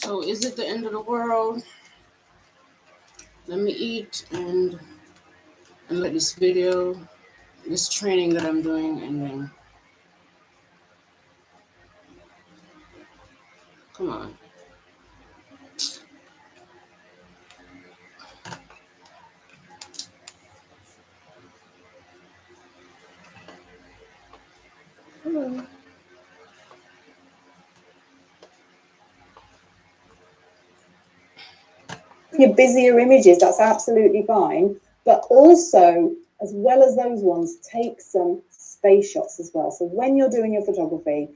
So is it the end of the world? Let me eat and let this video, this training that I'm doing, and then come on. Hello. Your busier images, that's absolutely fine. But also, as well as those ones, take some space shots as well. So when you're doing your photography,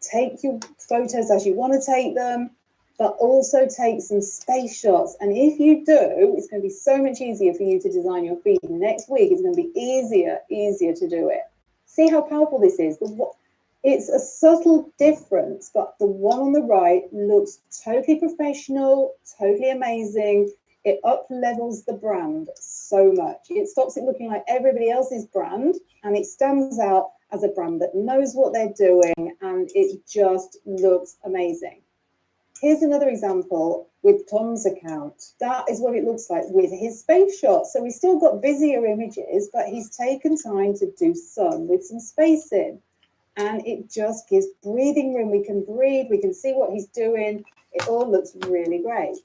take your photos as you want to take them, but also take some space shots. And if you do, it's going to be so much easier for you to design your feed. Next week, it's going to be easier to do it. See how powerful this is. It's a subtle difference, but the one on the right looks totally professional, totally amazing. It up levels the brand so much. It stops it looking like everybody else's brand, and it stands out as a brand that knows what they're doing, and it just looks amazing. Here's another example with Tom's account. That is what it looks like with his space shots. So he's still got busier images, but he's taken time to do some with some space in. And it just gives breathing room. We can breathe, we can see what he's doing. It all looks really great.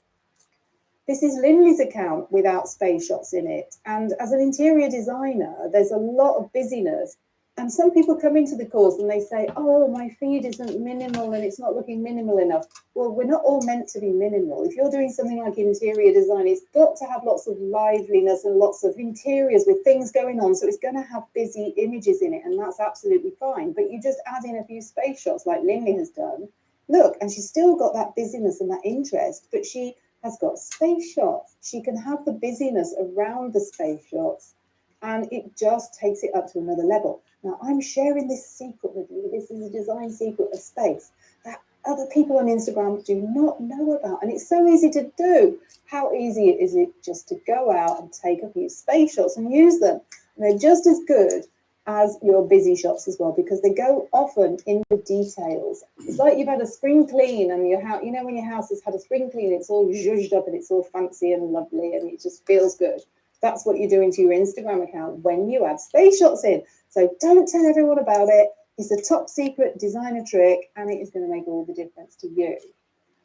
This is Linley's account without space shots in it. And as an interior designer, there's a lot of busyness. And some people come into the course and they say, oh, my feed isn't minimal and it's not looking minimal enough. Well, we're not all meant to be minimal. If you're doing something like interior design, it's got to have lots of liveliness and lots of interiors with things going on. So it's going to have busy images in it, and that's absolutely fine. But you just add in a few space shots like Linley has done. Look, and she's still got that busyness and that interest, but she has got space shots. She can have the busyness around the space shots, and it just takes it up to another level. Now, I'm sharing this secret with you. This is a design secret of space that other people on Instagram do not know about. And it's so easy to do. How easy is it just to go out and take a few space shots and use them? And they're just as good as your busy shots as well, because they go often in the details. It's like you've had a spring clean and your house, you know, when your house has had a spring clean, it's all zhuzhed up and it's all fancy and lovely and it just feels good. That's what you're doing to your Instagram account when you add space shots in. So don't tell everyone about it. It's a top secret designer trick, and it is going to make all the difference to you.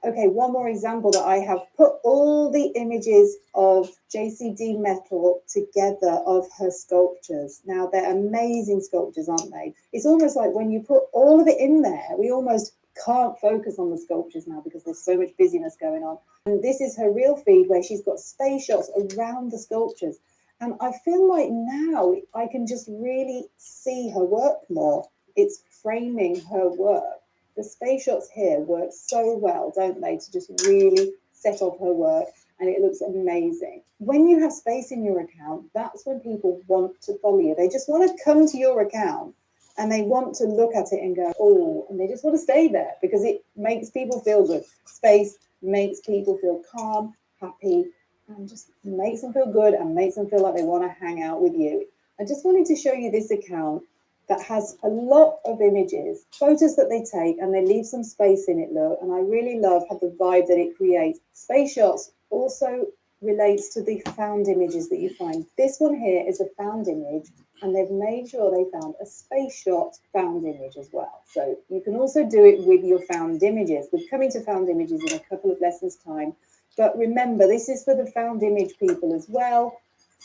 Okay, one more example that I have put all the images of JCD Metal together of her sculptures. Now, they're amazing sculptures, aren't they? It's almost like when you put all of it in there, we almost can't focus on the sculptures now because there's so much busyness going on. And this is her real feed where she's got space shots around the sculptures. And I feel like now I can just really see her work more. It's framing her work. The space shots here work so well, don't they, to just really set off her work, and it looks amazing. When you have space in your account, that's when people want to follow you. They just want to come to your account and they want to look at it and go, oh, and they just want to stay there because it makes people feel good. Space makes people feel calm, happy, and just makes them feel good and makes them feel like they want to hang out with you. I just wanted to show you this account that has a lot of images, photos that they take, and they leave some space in it, look, and I really love how the vibe that it creates. Space shots also relates to the found images that you find. This one here is a found image, and they've made sure they found a space shot found image as well. So you can also do it with your found images. We're coming to found images in a couple of lessons' time, but remember, this is for the found image people as well.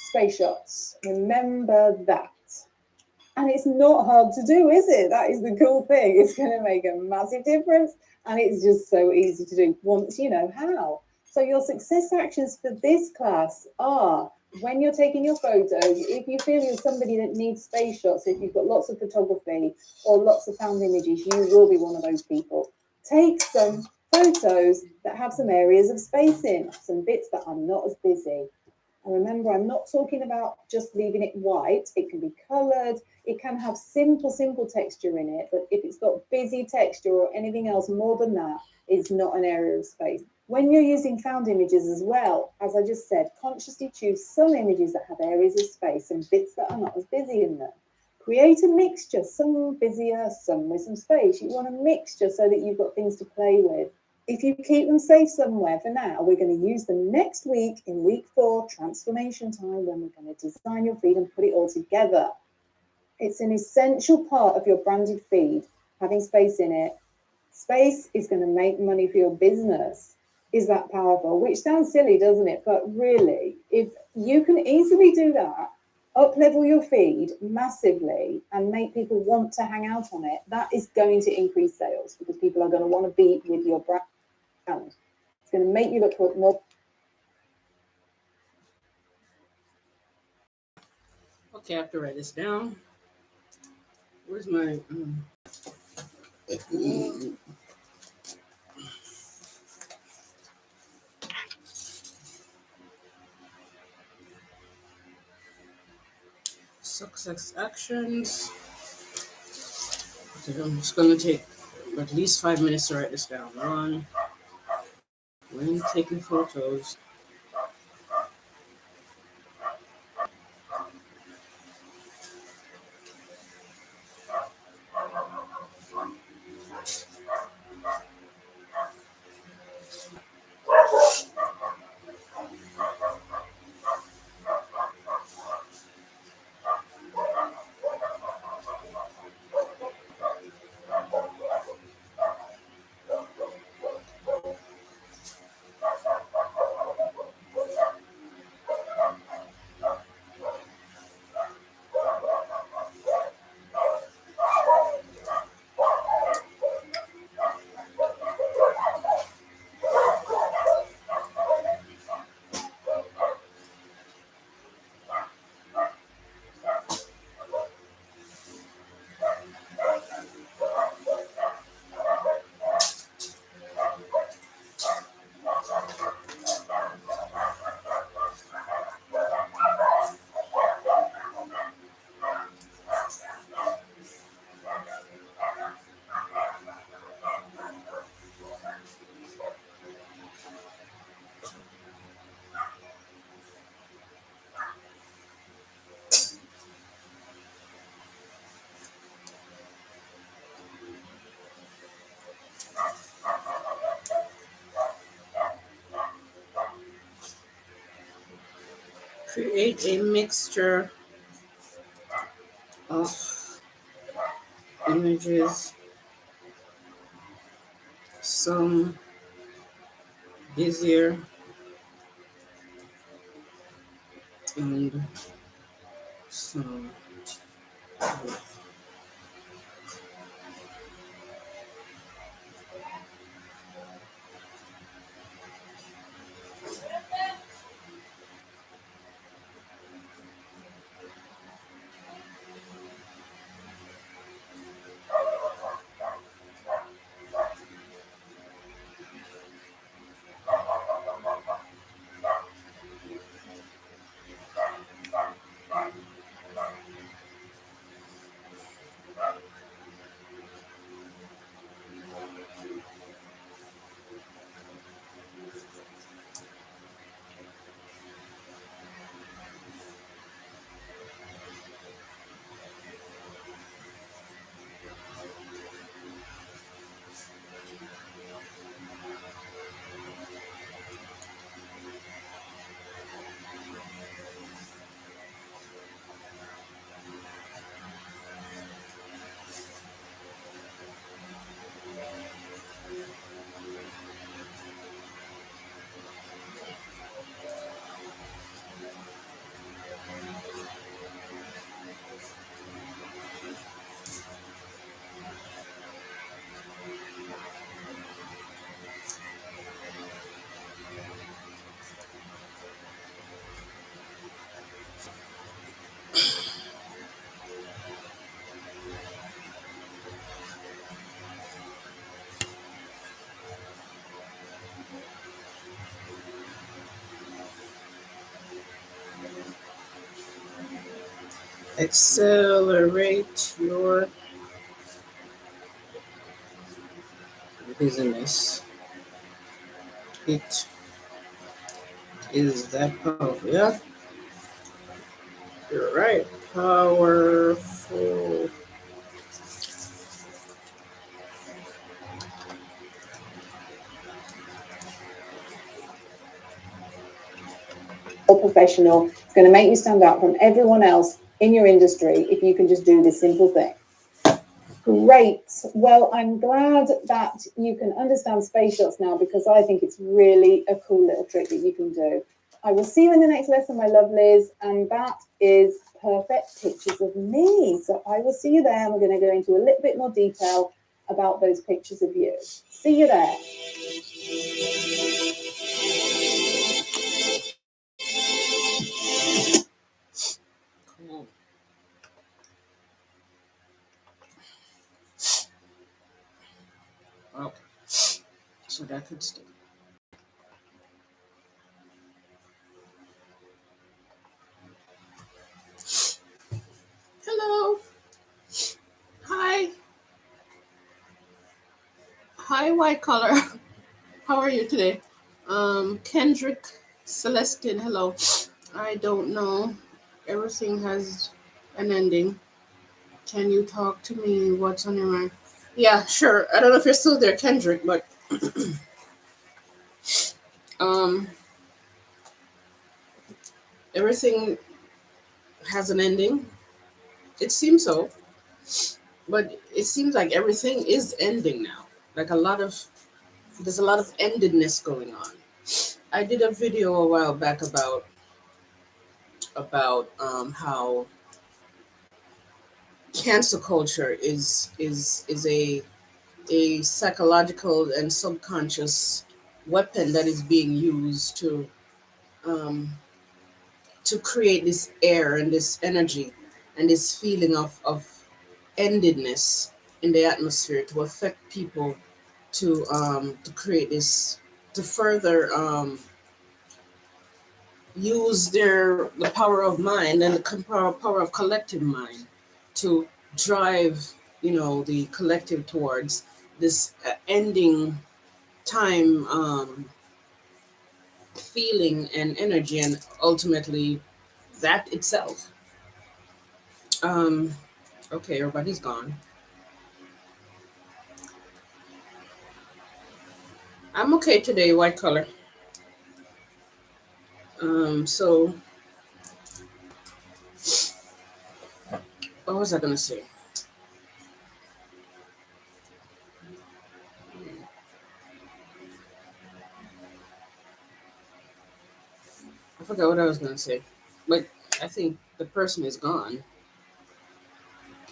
Space shots, remember that. And it's not hard to do, is it? That is the cool thing. It's going to make a massive difference. And it's just so easy to do once you know how. So your success actions for this class are, when you're taking your photos, if you feel you're somebody that needs space shots, if you've got lots of photography or lots of found images, you will be one of those people. Take some photos that have some areas of space in, some bits that are not as busy. And remember, I'm not talking about just leaving it white. It can be coloured. It can have simple texture in it. But if it's got busy texture or anything else more than that, it's not an area of space. When you're using found images as well, as I just said, consciously choose some images that have areas of space and bits that are not as busy in them. Create a mixture, some busier, some with some space. You want a mixture so that you've got things to play with. if you keep them safe somewhere for now, we're going to use them next week in week 4, transformation time, when we're going to design your feed and put it all together. It's an essential part of your branded feed, having space in it. Space is going to make money for your business. Is that powerful? Which sounds silly, doesn't it? But really, if you can easily do that, up-level your feed massively and make people want to hang out on it, that is going to increase sales, because people are going to want to be with your brand. It's going to make you look more. Okay, I have to write this down. Where's my success actions? Okay, I'm just gonna take at least 5 minutes to write this down. One, when taking photos. Create a mixture of images, some busier and some. Accelerate your business. It is that powerful. Yeah, you're right. Powerful. more professional. It's going to make you stand out from everyone else in your industry if you can just do this simple thing. Great. Well, I'm glad that you can understand space shots now, because I think it's really a cool little trick that you can do. I will see you in the next lesson, my lovelies, and that is perfect pictures of me. So I will see you there, and we're going to go into a little bit more detail about those pictures of you. See you there. Cool. Okay. So that could stay. Hello. Hi. Hi, white collar. How are you today? Kendrick Celestine, hello. I don't know. Everything has an ending. Can you talk to me? What's on your mind? Yeah, sure. I don't know if you're still there, Kendrick, but um, everything has an ending. It seems so, but it seems like everything is ending now. Like there's a lot of endedness going on. I did a video a while back about how cancel culture is a psychological and subconscious weapon that is being used um, to create this air and this energy and this feeling of endedness in the atmosphere to affect people to create this to further use the power of mind and the power of collective mind to drive the collective towards this ending time feeling and energy, and ultimately that itself. um okay, everybody's gone. I'm okay today, white color. So what was I gonna say? I forgot what I was gonna say, but I think the person is gone.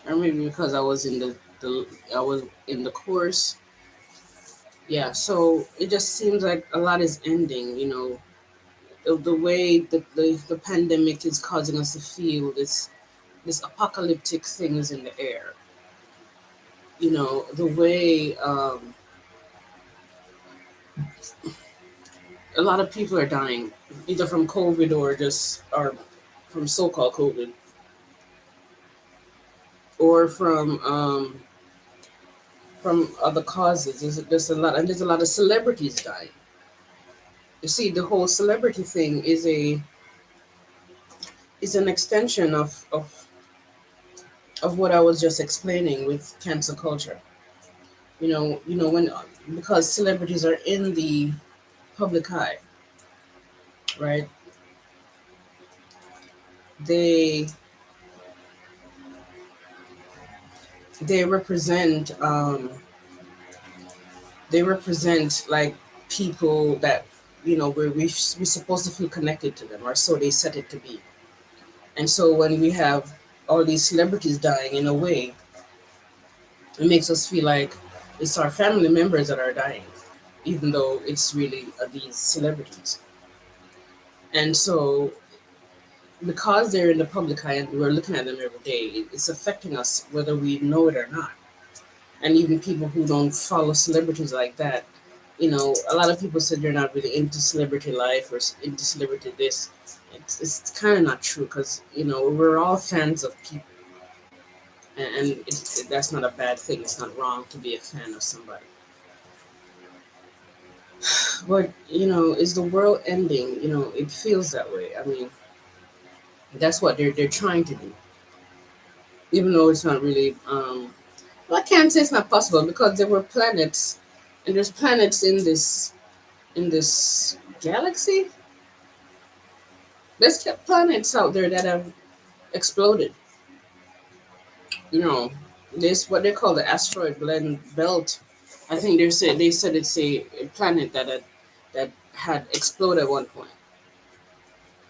Or maybe because I was in the I was in the course. Yeah, so it just seems like a lot is ending. The way the pandemic is causing us to feel this apocalyptic things in the air. The way a lot of people are dying, either from COVID or from so-called COVID, or from other causes. There's a lot, and there's a lot of celebrities dying. You see, the whole celebrity thing is an extension of what I was just explaining with cancel culture. When because celebrities are in the public eye, right? They they represent like people that we're supposed to feel connected to them, or so they set it to be. And so when we have all these celebrities dying, in a way, it makes us feel like it's our family members that are dying, even though it's really these celebrities. And so, because they're in the public eye and we're looking at them every day, it's affecting us whether we know it or not. And even people who don't follow celebrities like that, a lot of people said they're not really into celebrity life or into celebrity this. It's kind of not true, because we're all fans of people, and that's not a bad thing. It's not wrong to be a fan of somebody. But is the world ending? It feels that way. I mean, that's what they're trying to do, even though it's not really. Well, I can't say it's not possible, because there were planets, and there's planets in this galaxy. There's planets out there that have exploded. You know, this what they call the asteroid blend belt. I think they said it's a planet that had exploded at one point.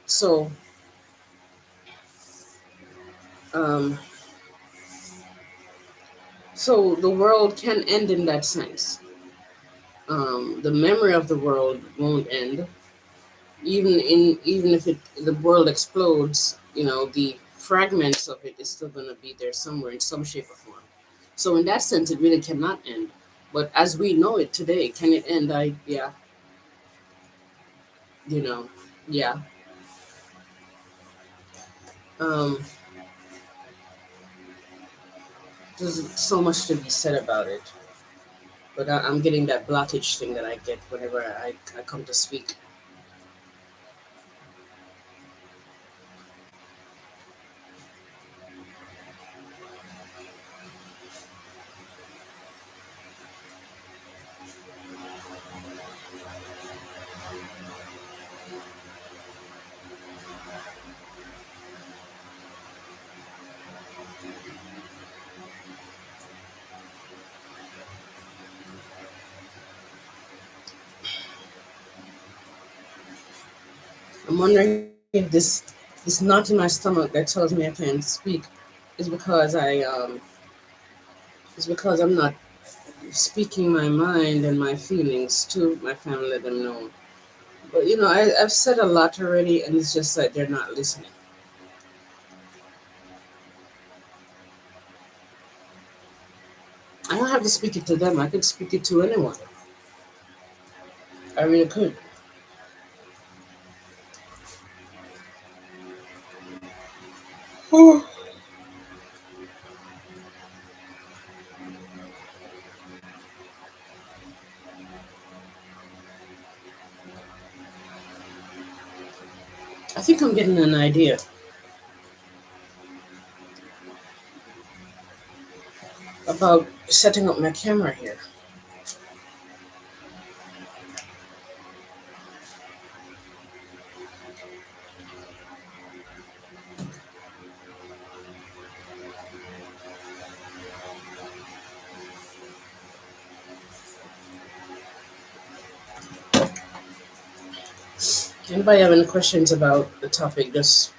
So um, so the world can end in that sense. The memory of the world won't end, even if the world explodes. The fragments of it is still going to be there somewhere in some shape or form. So in that sense, it really cannot end. But as we know it today, can it end? I Yeah, you know, yeah. Um, there's so much to be said about it, but I'm getting that blockage thing that I get whenever I come to speak. I'm wondering if this knot in my stomach that tells me I can't speak is because I'm not speaking my mind and my feelings to my family, let them know. But I've said a lot already, and it's just like they're not listening. I don't have to speak it to them. I could speak it to anyone. I really could. I think I'm getting an idea about setting up my camera here. Anybody have any questions about the topic? Just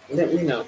let me know.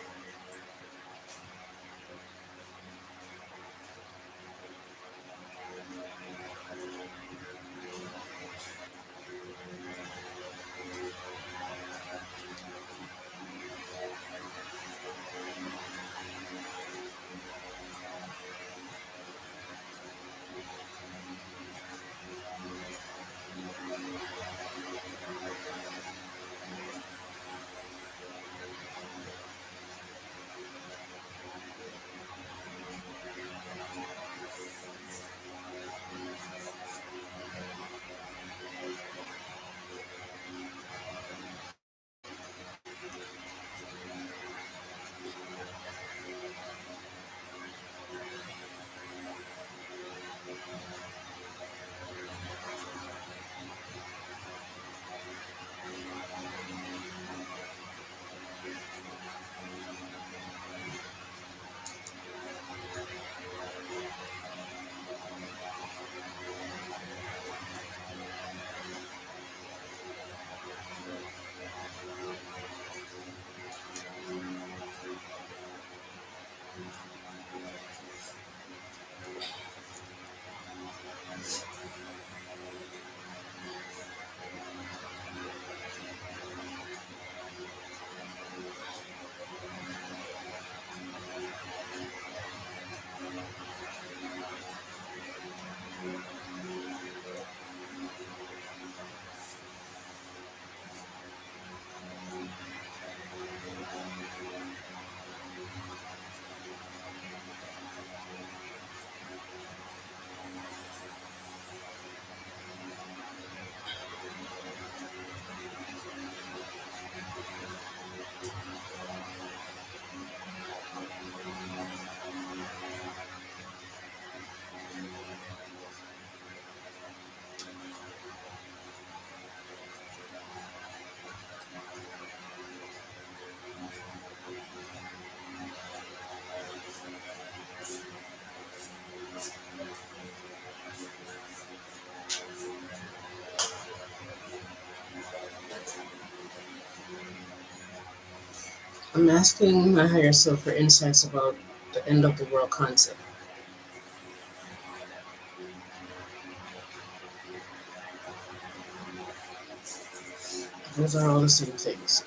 I'm asking my higher self for insights about the end of the world concept. Those are all the same things.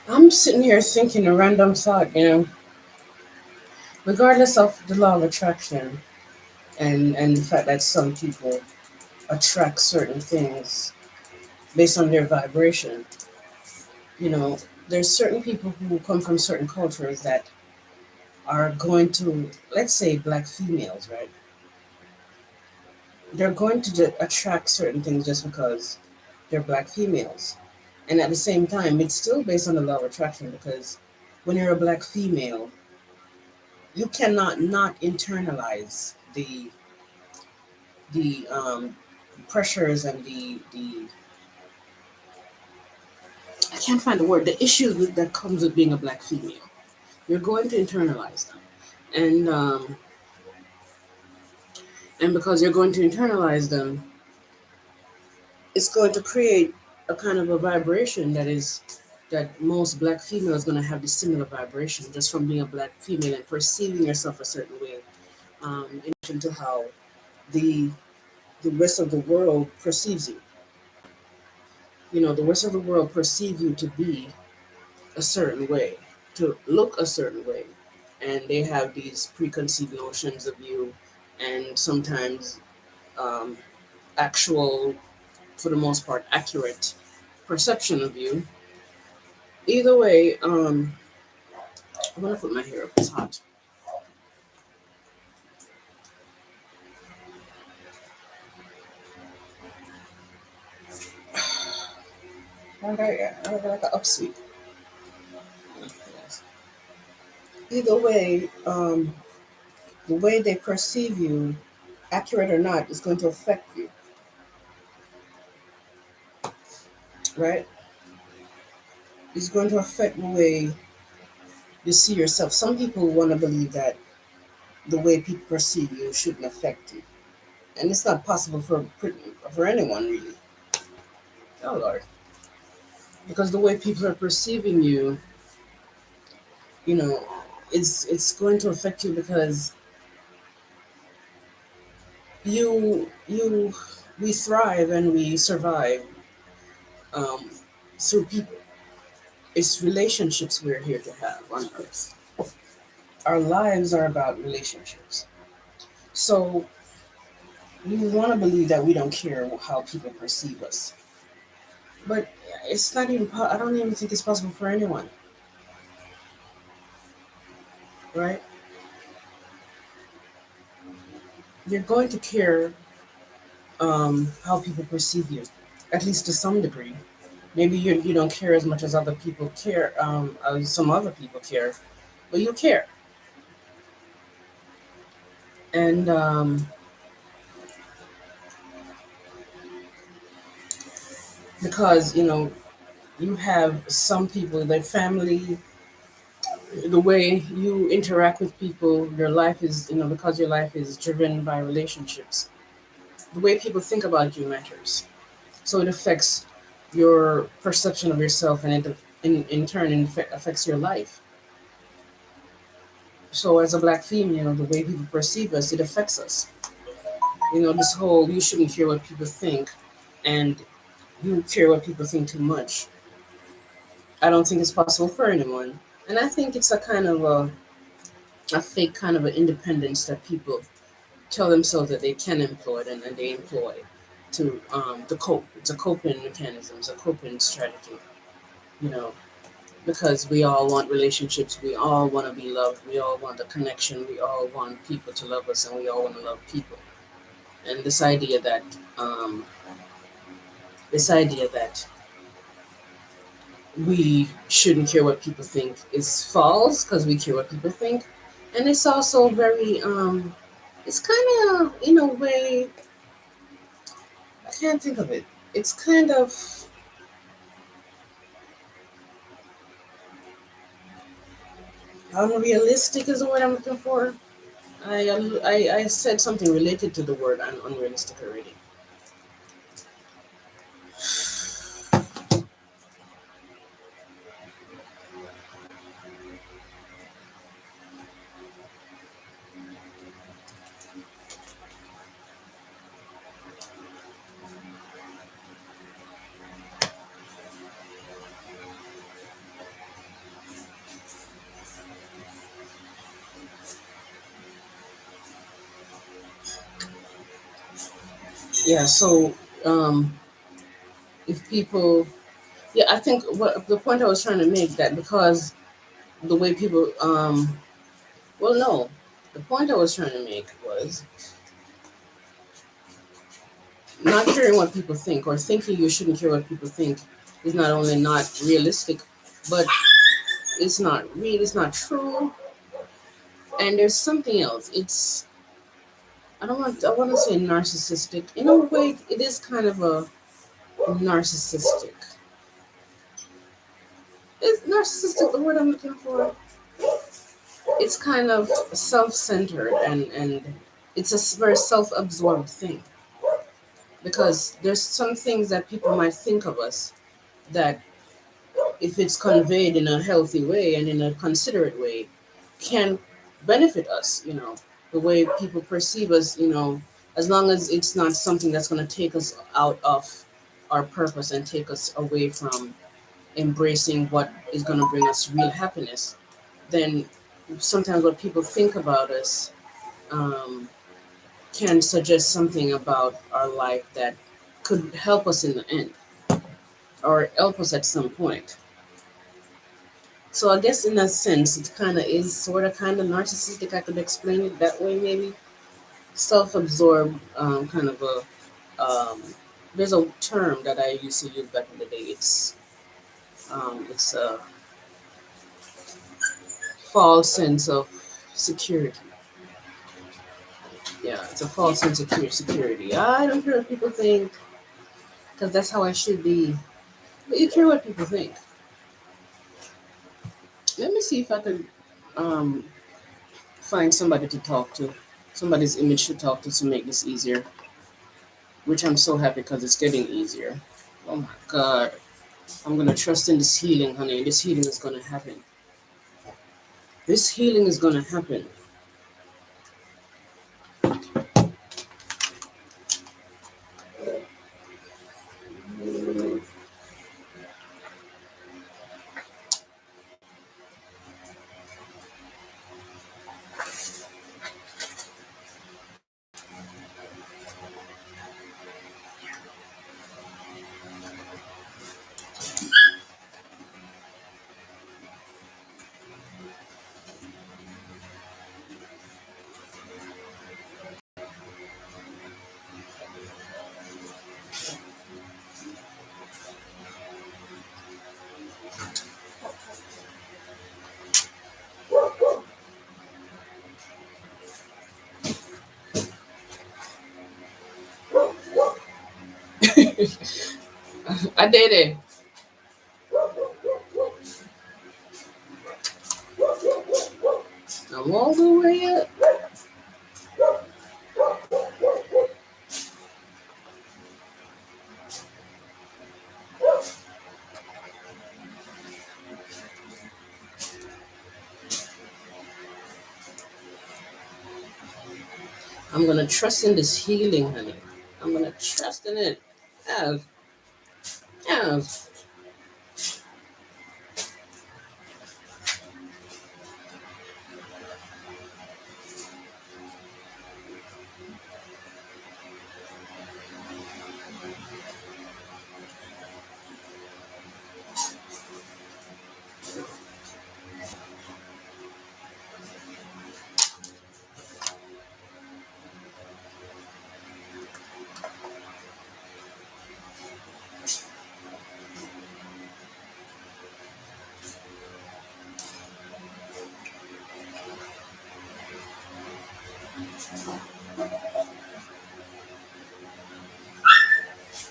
I'm sitting here thinking a random thought, regardless of the law of attraction and the fact that some people attract certain things based on their vibration, you know, there's certain people who come from certain cultures that are going to, let's say, black females, right? They're going to attract certain things just because they're black females. And at the same time, it's still based on the law of attraction because when you're a black female, you cannot not internalize the pressures and the I can't find the word, the issues that comes with being a black female. You're going to internalize them, and And because you're going to internalize them, it's going to create a kind of a vibration that most black females going to have this similar vibration just from being a black female and perceiving yourself a certain way, in addition to how the the rest of the world perceives you. You know, the rest of the world perceive you to be a certain way, to look a certain way, and they have these preconceived notions of you, and sometimes um, actual, for the most part, accurate perception of you. Either way, I'm gonna put my hair up. It's hot. I got like an upsweep. Yes. Either way, the way they perceive you, accurate or not, is going to affect you, right? It's going to affect the way you see yourself. Some people want to believe that the way people perceive you shouldn't affect you, and it's not possible for anyone really. Oh Lord, because the way people are perceiving you, you know, it's going to affect you because you we thrive and we survive um, through people. It's relationships we're here to have on Earth. Our lives are about relationships. So we want to believe that we don't care how people perceive us, but it's not even. I don't even think it's possible for anyone, right? You're going to care how people perceive you, at least to some degree. Maybe you don't care as much as other people care, as some other people care, but you care. And because you have some people, their family, the way you interact with people, your life is, because your life is driven by relationships. The way people think about you matters. So it affects your perception of yourself, and it in turn affects your life. So as a black female, the way people perceive us, it affects us. This whole you shouldn't care what people think, and you care what people think too much. I don't think it's possible for anyone. And I think it's a kind of a fake kind of an independence that people tell themselves that they can employ, and they employ to cope. It's a coping mechanism, it's a coping strategy, you know, because we all want relationships, we all want to be loved, we all want a connection, we all want people to love us, and we all want to love people. And um, this idea that we shouldn't care what people think is false because we care what people think, and it's also very it's kind of in a way, I can't think of it. It's kind of unrealistic is the word I'm looking for. I said something related to the word unrealistic already. Yeah, so um, if people, yeah, I think what the point I was trying to make, that because the way people, well, no, the point I was trying to make was not caring what people think, or thinking you shouldn't care what people think, is not only not realistic, but it's not real, it's not true, and there's something else. I want to say narcissistic. In a way, it is kind of a narcissistic. Is narcissistic the word I'm looking for? It's kind of self-centered, and it's a very self-absorbed thing, because there's some things that people might think of us that, if it's conveyed in a healthy way and in a considerate way, can benefit us. The way people perceive us. As long as it's not something that's going to take us out of our purpose and take us away from embracing what is going to bring us real happiness, then sometimes what people think about us um, can suggest something about our life that could help us in the end, or help us at some point. So I guess in that sense, it kind of is sort of kind of narcissistic. I could explain it that way, maybe self-absorbed, kind of a. There's a term that I used to use back in the day. It's a false sense of security. Yeah, it's a false sense of security. I don't care what people think, because that's how I should be. But you care what people think. Let me see if I could um, find somebody to talk to, somebody's image to talk to make this easier. Which I'm so happy because it's getting easier. Oh my God. I'm going to trust in this healing, honey. This healing is going to happen. This healing is going to happen. I did it. I'm all the way up. I'm going to trust in this healing, honey. I'm going to trust in it. Yes. Yes.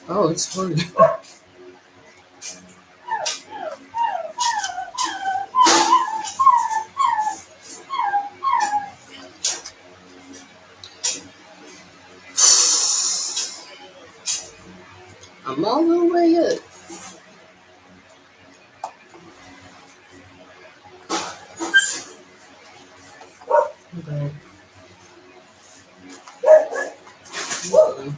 Oh, it's funny. I'm all the way up. Okay. Okay.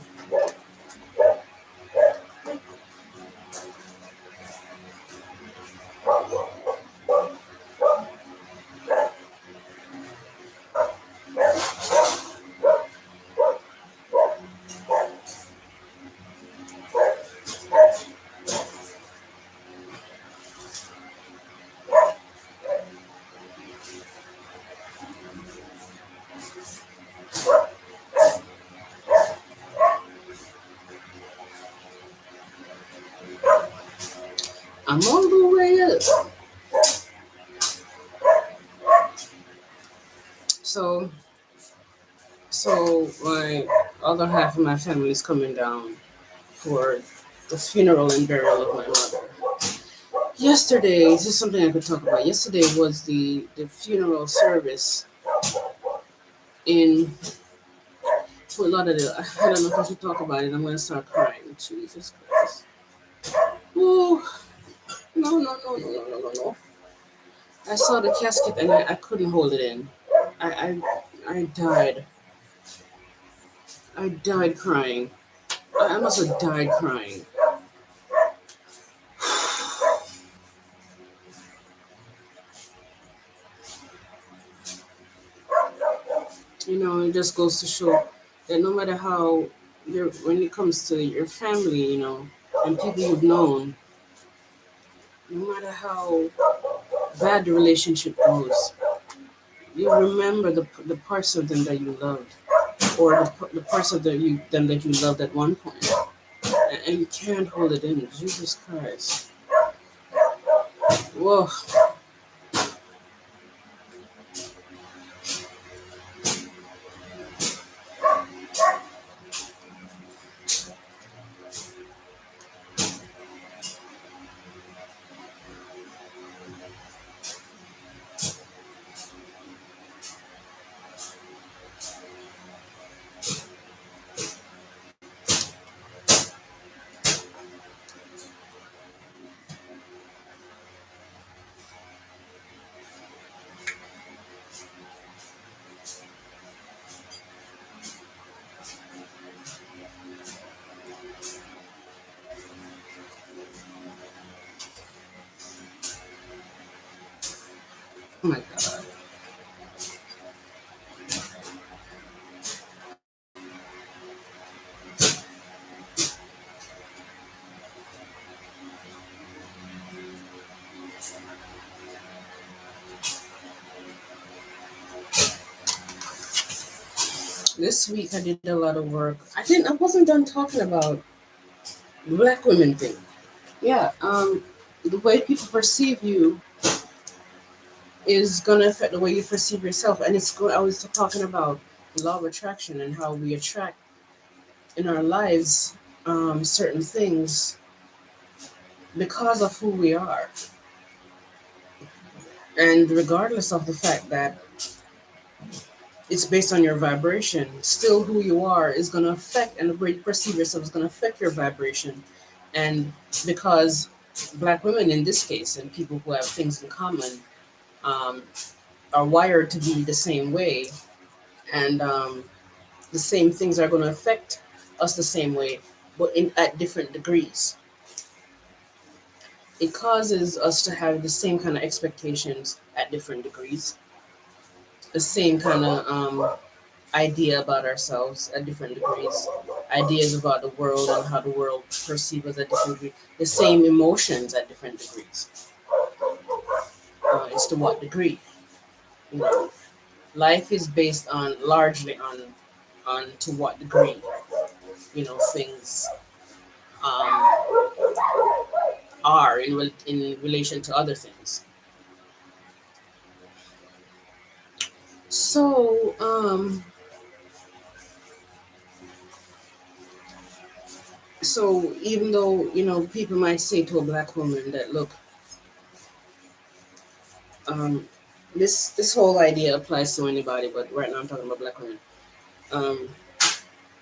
I'm all the way up. So, so my other half of my family is coming down for the funeral and burial of my mother. Yesterday, this is something I could talk about. Yesterday was the funeral service in a lot of the, I don't know if I should talk about it. I'm gonna start crying. Jesus Christ. Ooh, no, no, no, no, no, no, no, no. I saw the casket and I couldn't hold it in. I, I died. I died crying. I must have died crying. It just goes to show that no matter how when it comes to your family, and people you've known, no matter how bad the relationship goes, you remember the parts of them that you loved, or the parts of them that you loved at one point, and you can't hold it in. Jesus Christ. Whoa. Oh my God. This week I did a lot of work. I wasn't done talking about the black women thing. Yeah, the way people perceive you is going to affect the way you perceive yourself. And I was talking about law of attraction and how we attract in our lives certain things because of who we are. And regardless of the fact that it's based on your vibration, still who you are is going to affect, and the way you perceive yourself is going to affect your vibration. And because black women in this case, and people who have things in common, um, are wired to be the same way, and the same things are going to affect us the same way, but at different degrees. It causes us to have the same kind of expectations at different degrees, the same kind of idea about ourselves at different degrees, ideas about the world and how the world perceives us at different degrees, the same emotions at different degrees. It's to what degree? You know, life is based on largely on to what degree things um, are in relation to other things. So even though people might say to a black woman that, look, um, this whole idea applies to anybody, but right now I'm talking about black women. Um,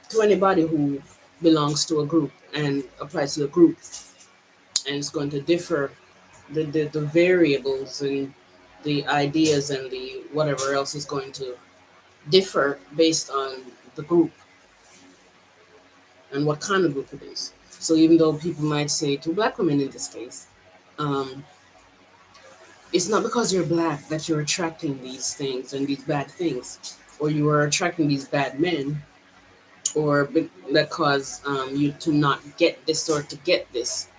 to anybody who belongs to a group and applies to a group, and it's going to differ, the variables and the ideas and the whatever else is going to differ based on the group and what kind of group it is. So even though people might say to black women in this case, um, it's not because you're black that you're attracting these things and these bad things, or you are attracting these bad men, that cause you to not get this or to get this.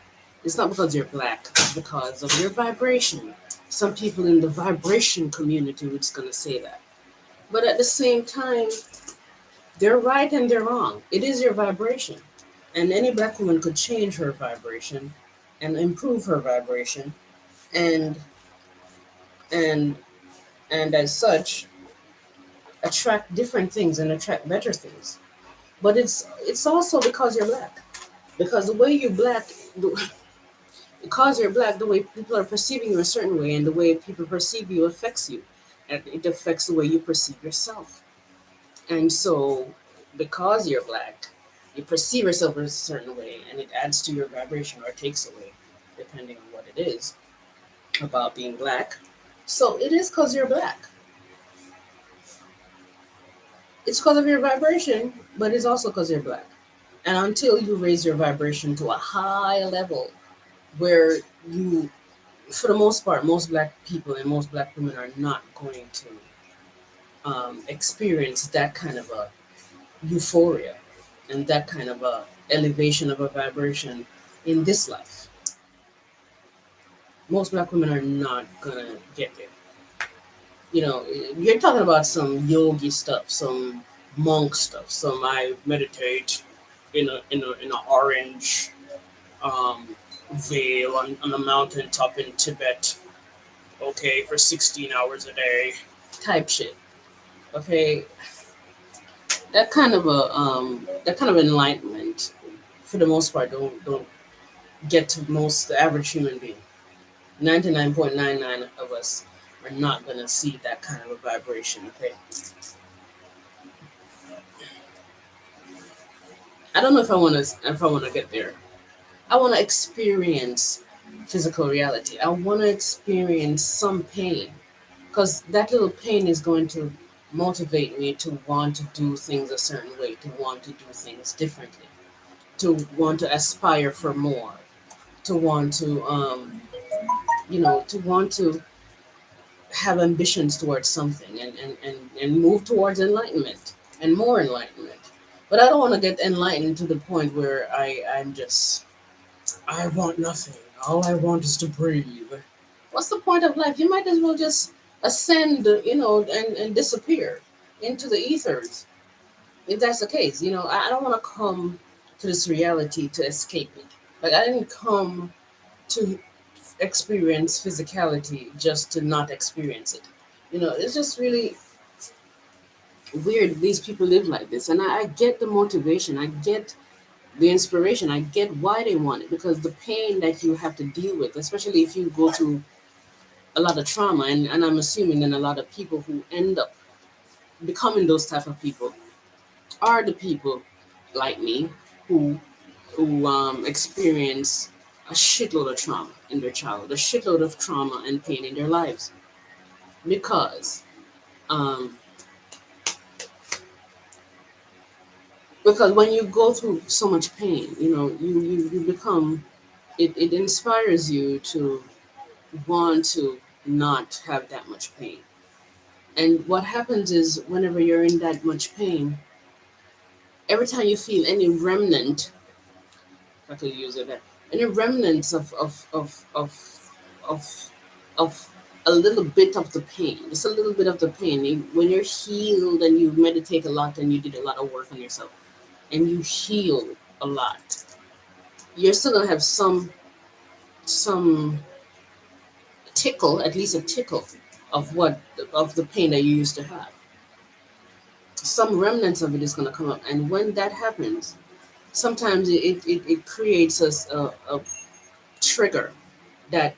It's not because you're black, it's because of your vibration. Some people in the vibration community would gonna say that. But at the same time, they're right and they're wrong. It is your vibration. And any black woman could change her vibration and improve her vibration, and and and as such attract different things and attract better things. But it's also because you're black. Because the way you're black, because you're black, the way people are perceiving you a certain way, and the way people perceive you affects you, and it affects the way you perceive yourself. And so because you're black, you perceive yourself a certain way, and it adds to your vibration or takes away, depending on what it is about being black. So it is because you're black. It's because of your vibration, but it's also because you're black. And until you raise your vibration to a high level where you, for the most part, most black people and most black women are not going to experience that kind of a euphoria and that kind of a elevation of a vibration in this life. Most black women are not gonna get there. You know, you're talking about some yogi stuff, some monk stuff. Some I meditate in a orange veil on a mountain top in Tibet. Okay, for 16 hours a day, type shit. Okay, that kind of enlightenment, for the most part, don't get to most the average human being. 99.99 of us are not gonna see that kind of a vibration. Okay, I don't know if I wanna get there. I wanna experience physical reality. I wanna experience some pain, because that little pain is going to motivate me to want to do things a certain way, to want to do things differently, to want to aspire for more, to want to to want to have ambitions towards something, and move towards enlightenment and more enlightenment. But I don't want to get enlightened to the point where I'm just, I want nothing. All I want is to breathe. What's the point of life? You might as well just ascend, and disappear into the ethers. If that's the case, I don't want to come to this reality to escape it. Like, I didn't come to experience physicality just to not experience it. It's just really weird these people live like this. And I get the motivation, I get the inspiration, I get why they want it, because the pain that you have to deal with, especially if you go through a lot of trauma, and I'm assuming then a lot of people who end up becoming those type of people are the people like me who experience a shitload of trauma in their childhood, a shitload of trauma and pain in their lives, because um, when you go through so much pain, you become, it inspires you to want to not have that much pain. And what happens is, whenever you're in that much pain, every time you feel any remnant, if I could use it, any remnants of of a little bit of the pain, just a little bit of the pain. When you're healed and you meditate a lot and you did a lot of work on yourself and you heal a lot, you're still gonna have some tickle, at least a tickle of the pain that you used to have. Some remnants of it is gonna come up, and when that happens, sometimes it creates a trigger that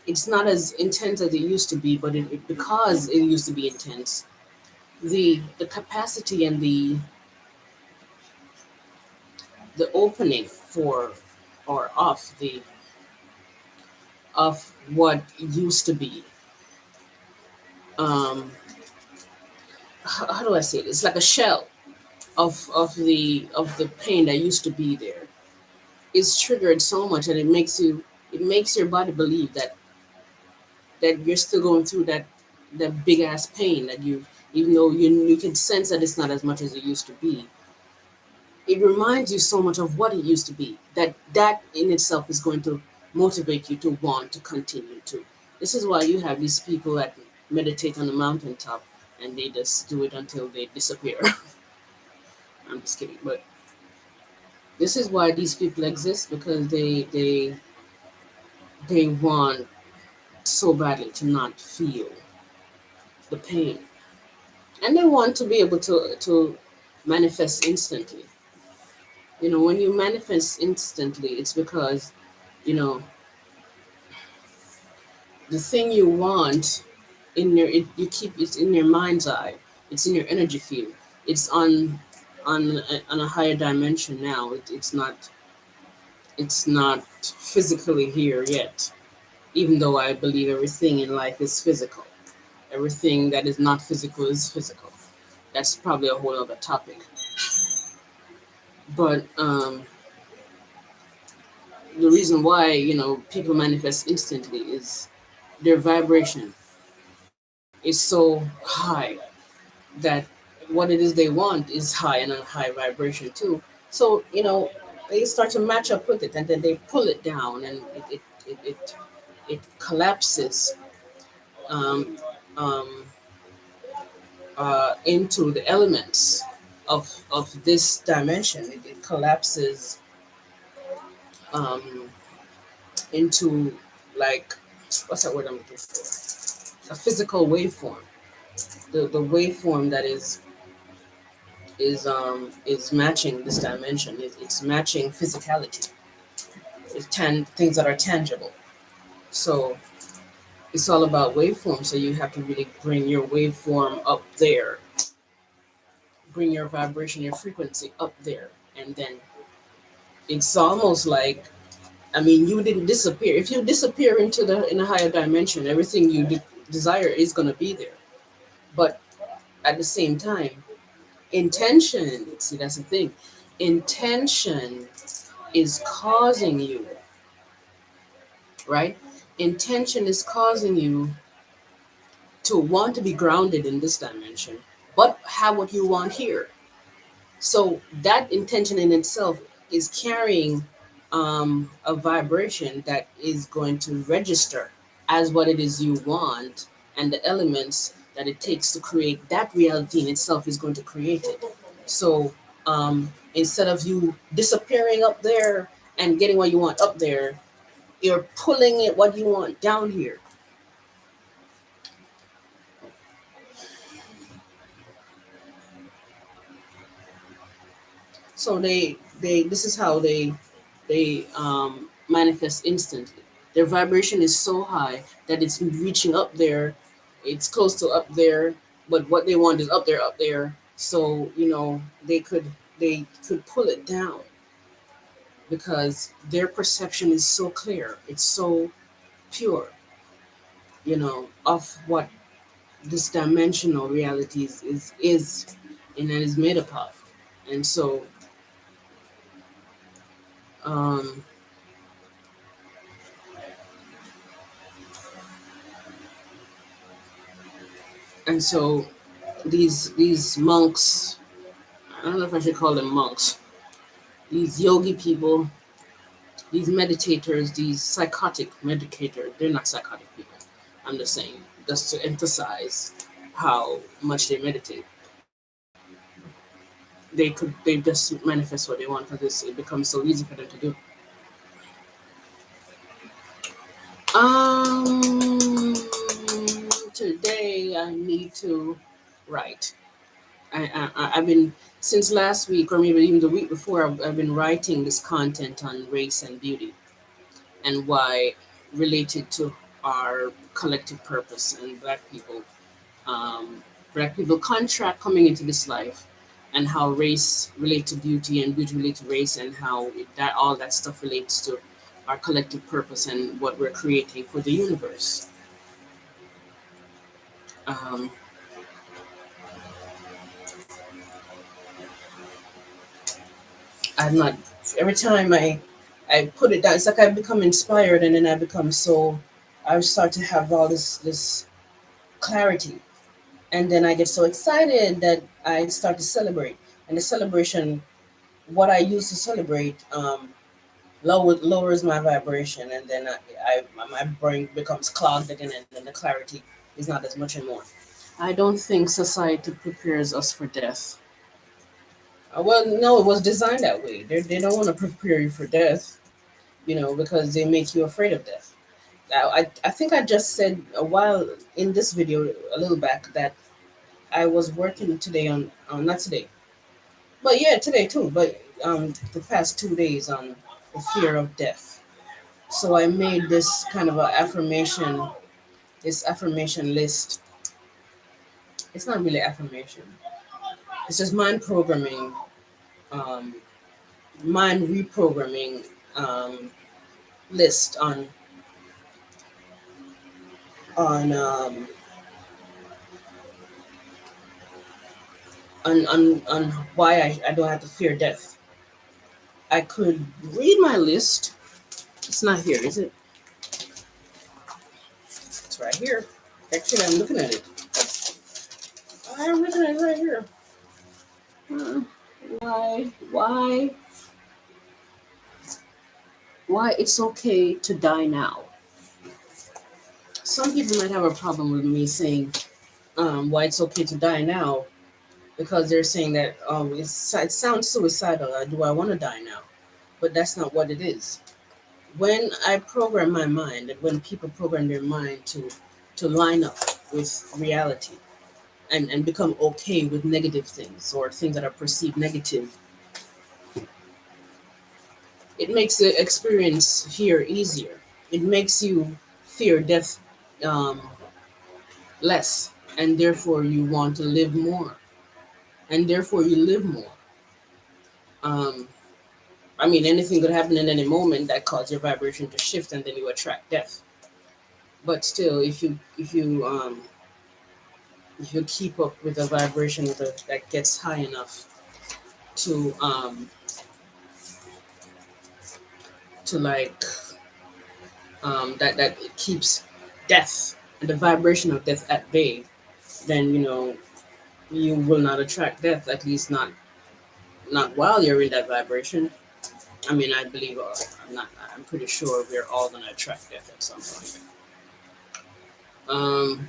it's not as intense as it used to be, but because it used to be intense, the capacity and the opening for, or of what used to be, um how do I say it? It's like a shell of the pain that used to be there. It's triggered so much, and it makes your body believe that you're still going through that big ass pain, that you, even though you can sense that it's not as much as it used to be. It reminds you so much of what it used to be, that in itself is going to motivate you to want to continue to. This is why you have these people that meditate on the mountaintop, and they just do it until they disappear. I'm just kidding, but this is why these people exist, because they want so badly to not feel the pain, and they want to be able to manifest instantly. When you manifest instantly, it's because, you know the thing you want you keep it in your mind's eye, it's in your energy field, it's on on a higher dimension now. It's not physically here yet. Even though I believe everything in life is physical, everything that is not physical is physical. That's probably a whole other topic. But the reason why people manifest instantly is their vibration is so high that what it is they want is high and a high vibration too. So they start to match up with it, and then they pull it down, and it collapses um, um, into the elements of this dimension. It collapses um, into, like, what's that word I'm looking for? A physical waveform. The waveform that is matching this dimension. It's matching physicality. It's things that are tangible. So it's all about waveform. So you have to really bring your waveform up there, bring your vibration, your frequency up there, and then it's almost like, I mean, you didn't disappear. If you disappear into the in a higher dimension, everything you desire is going to be there. But at the same time, intention. See, that's the thing. Intention is causing you, right? Intention is causing you to want to be grounded in this dimension, but have what you want here. So that intention in itself is carrying a vibration that is going to register as what it is you want, and the elements that it takes to create that reality in itself is going to create it. So instead of you disappearing up there and getting what you want up there, you're pulling it what you want down here. So they this is how they manifest instantly. Their vibration is so high that it's reaching up there, it's close to up there, but what they want is up there. So they could pull it down because their perception is so clear, it's so pure, of what this dimensional reality is and that is made up of. And so um, and so these monks, I don't know if I should call them monks, these yogi people, these meditators, these psychotic meditators, they're not psychotic people. I'm just saying, just to emphasize how much they meditate. They just manifest what they want because it becomes so easy for them to do. Um, Today I need to write. I've been, since last week or maybe even the week before, I've been writing this content on race and beauty and why related to our collective purpose and black people contract coming into this life, and how race relate to beauty and beauty relate to race, and how that all that stuff relates to our collective purpose and what we're creating for the universe. Um, I'm not. Every time I put it down, it's like I become inspired, and then I become so. I start to have all this clarity, and then I get so excited that I start to celebrate. And the celebration, what I use to celebrate, lowers my vibration, and then my brain becomes clogged again, and then the clarity is not as much anymore. I don't think society prepares us for death. Well, no, it was designed that way. They don't want to prepare you for death, because they make you afraid of death. I think I just said a while in this video a little back that I was working today on not today, but yeah, today too, but the past 2 days on the fear of death. So I made this kind of a affirmation, this affirmation list. It's not really affirmation. It's just mind programming um, mind reprogramming list on on why I don't have to fear death. I could read my list. It's not here, is it? It's right here. Actually, I'm looking at it. I'm looking at it right here. Hmm. Why, why it's okay to die now? Some people might have a problem with me saying why it's okay to die now because they're saying that it sounds suicidal. Do I want to die now? But that's not what it is. When I program my mind, and when people program their mind to line up with reality and become okay with negative things or things that are perceived negative, it makes the experience here easier. It makes you fear death um, less, and therefore you want to live more, and therefore you live more. Um, I mean, anything could happen in any moment that cause your vibration to shift, and then you attract death. But still, if you keep up with a vibration that gets high enough to to like that it keeps death and the vibration of death at bay, then you will not attract death. At least not while you're in that vibration. I mean, I believe, I'm not. I'm pretty sure we're all gonna attract death at some point. Um,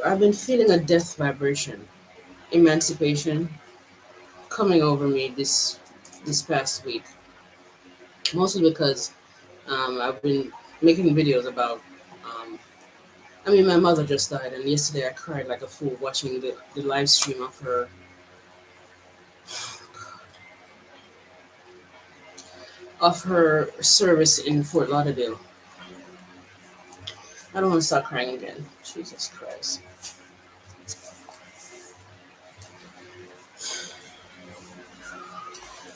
I've been feeling a death vibration, emancipation coming over me this past week, mostly because I've been making videos about. Um, I mean, my mother just died, and yesterday I cried like a fool watching the live stream of her service in Fort Lauderdale. I don't want to start crying again. Jesus Christ.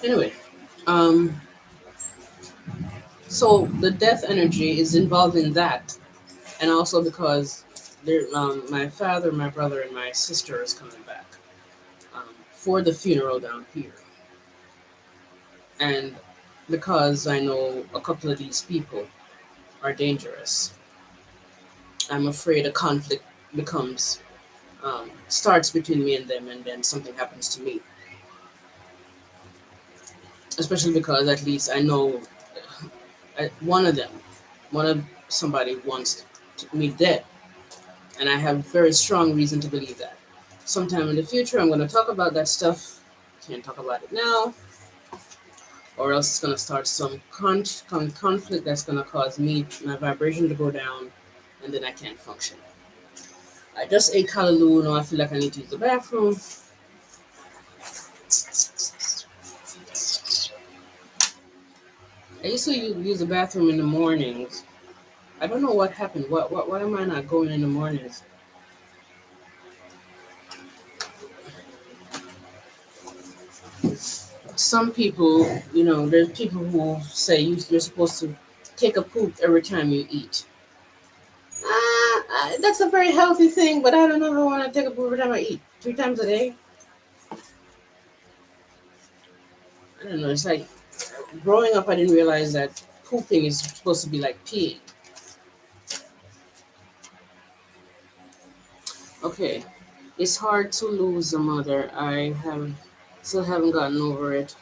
Anyway, um, so the death energy is involved in that, and also because my father, my brother, and my sister is coming back for the funeral down here, and because I know a couple of these people are dangerous, I'm afraid a conflict becomes starts between me and them, and then something happens to me. Especially because at least I know one of them, one of somebody wants me dead, and I have very strong reason to believe that. Sometime in the future, I'm going to talk about that stuff. Can't talk about it now, or else it's going to start some conflict that's going to cause me my vibration to go down, and then I can't function. I just ate callaloo. Now I feel like I need to use the bathroom. I used to use the bathroom in the mornings. I don't know what happened. Why am I not going in the mornings? Some people, there's people who say you're supposed to take a poop every time you eat. That's a very healthy thing, but I don't know if I want to take a poop every time I eat. 3 times a day? I don't know. It's like growing up, I didn't realize that pooping is supposed to be like peeing. Okay, it's hard to lose a mother. I have still haven't gotten over it.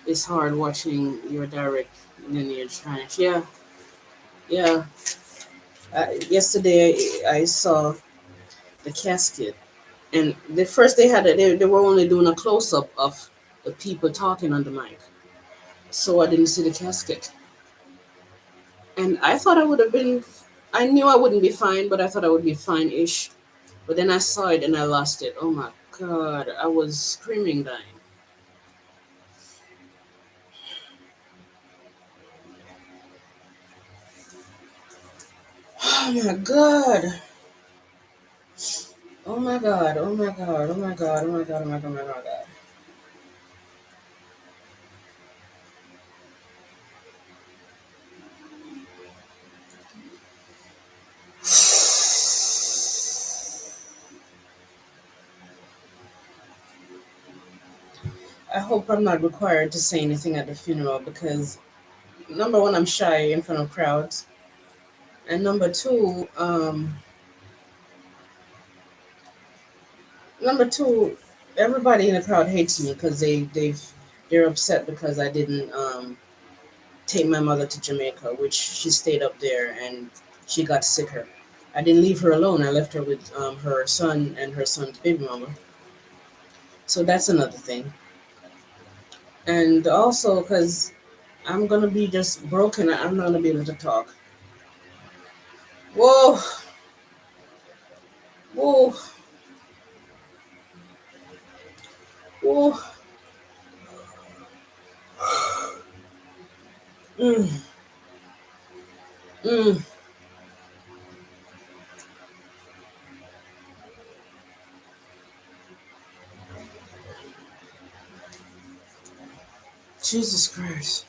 It's hard watching your direct lineage vanish. Yeah, yeah. Yesterday I saw the casket, and the first they had it, they were only doing a close up of the people talking on the mic, so I didn't see the casket. And I thought I would have been. I knew I wouldn't be fine, but I thought I would be fine-ish. But then I saw it and I lost it. Oh my god! I was screaming, dying. Oh my god. Oh my god. Oh my god. Oh my god. Oh my god. Oh my god. Oh my god. I hope I'm not required to say anything at the funeral because number one, I'm shy in front of crowds, and number two, number two, everybody in the crowd hates me because they're upset because I didn't take my mother to Jamaica, which she stayed up there and she got sicker. I didn't leave her alone. I left her with her son and her son's baby mama. So that's another thing. And also because I'm gonna be just broken. I'm not gonna be able to talk. Whoa, whoa, whoa. Mm, mm. Jesus Christ.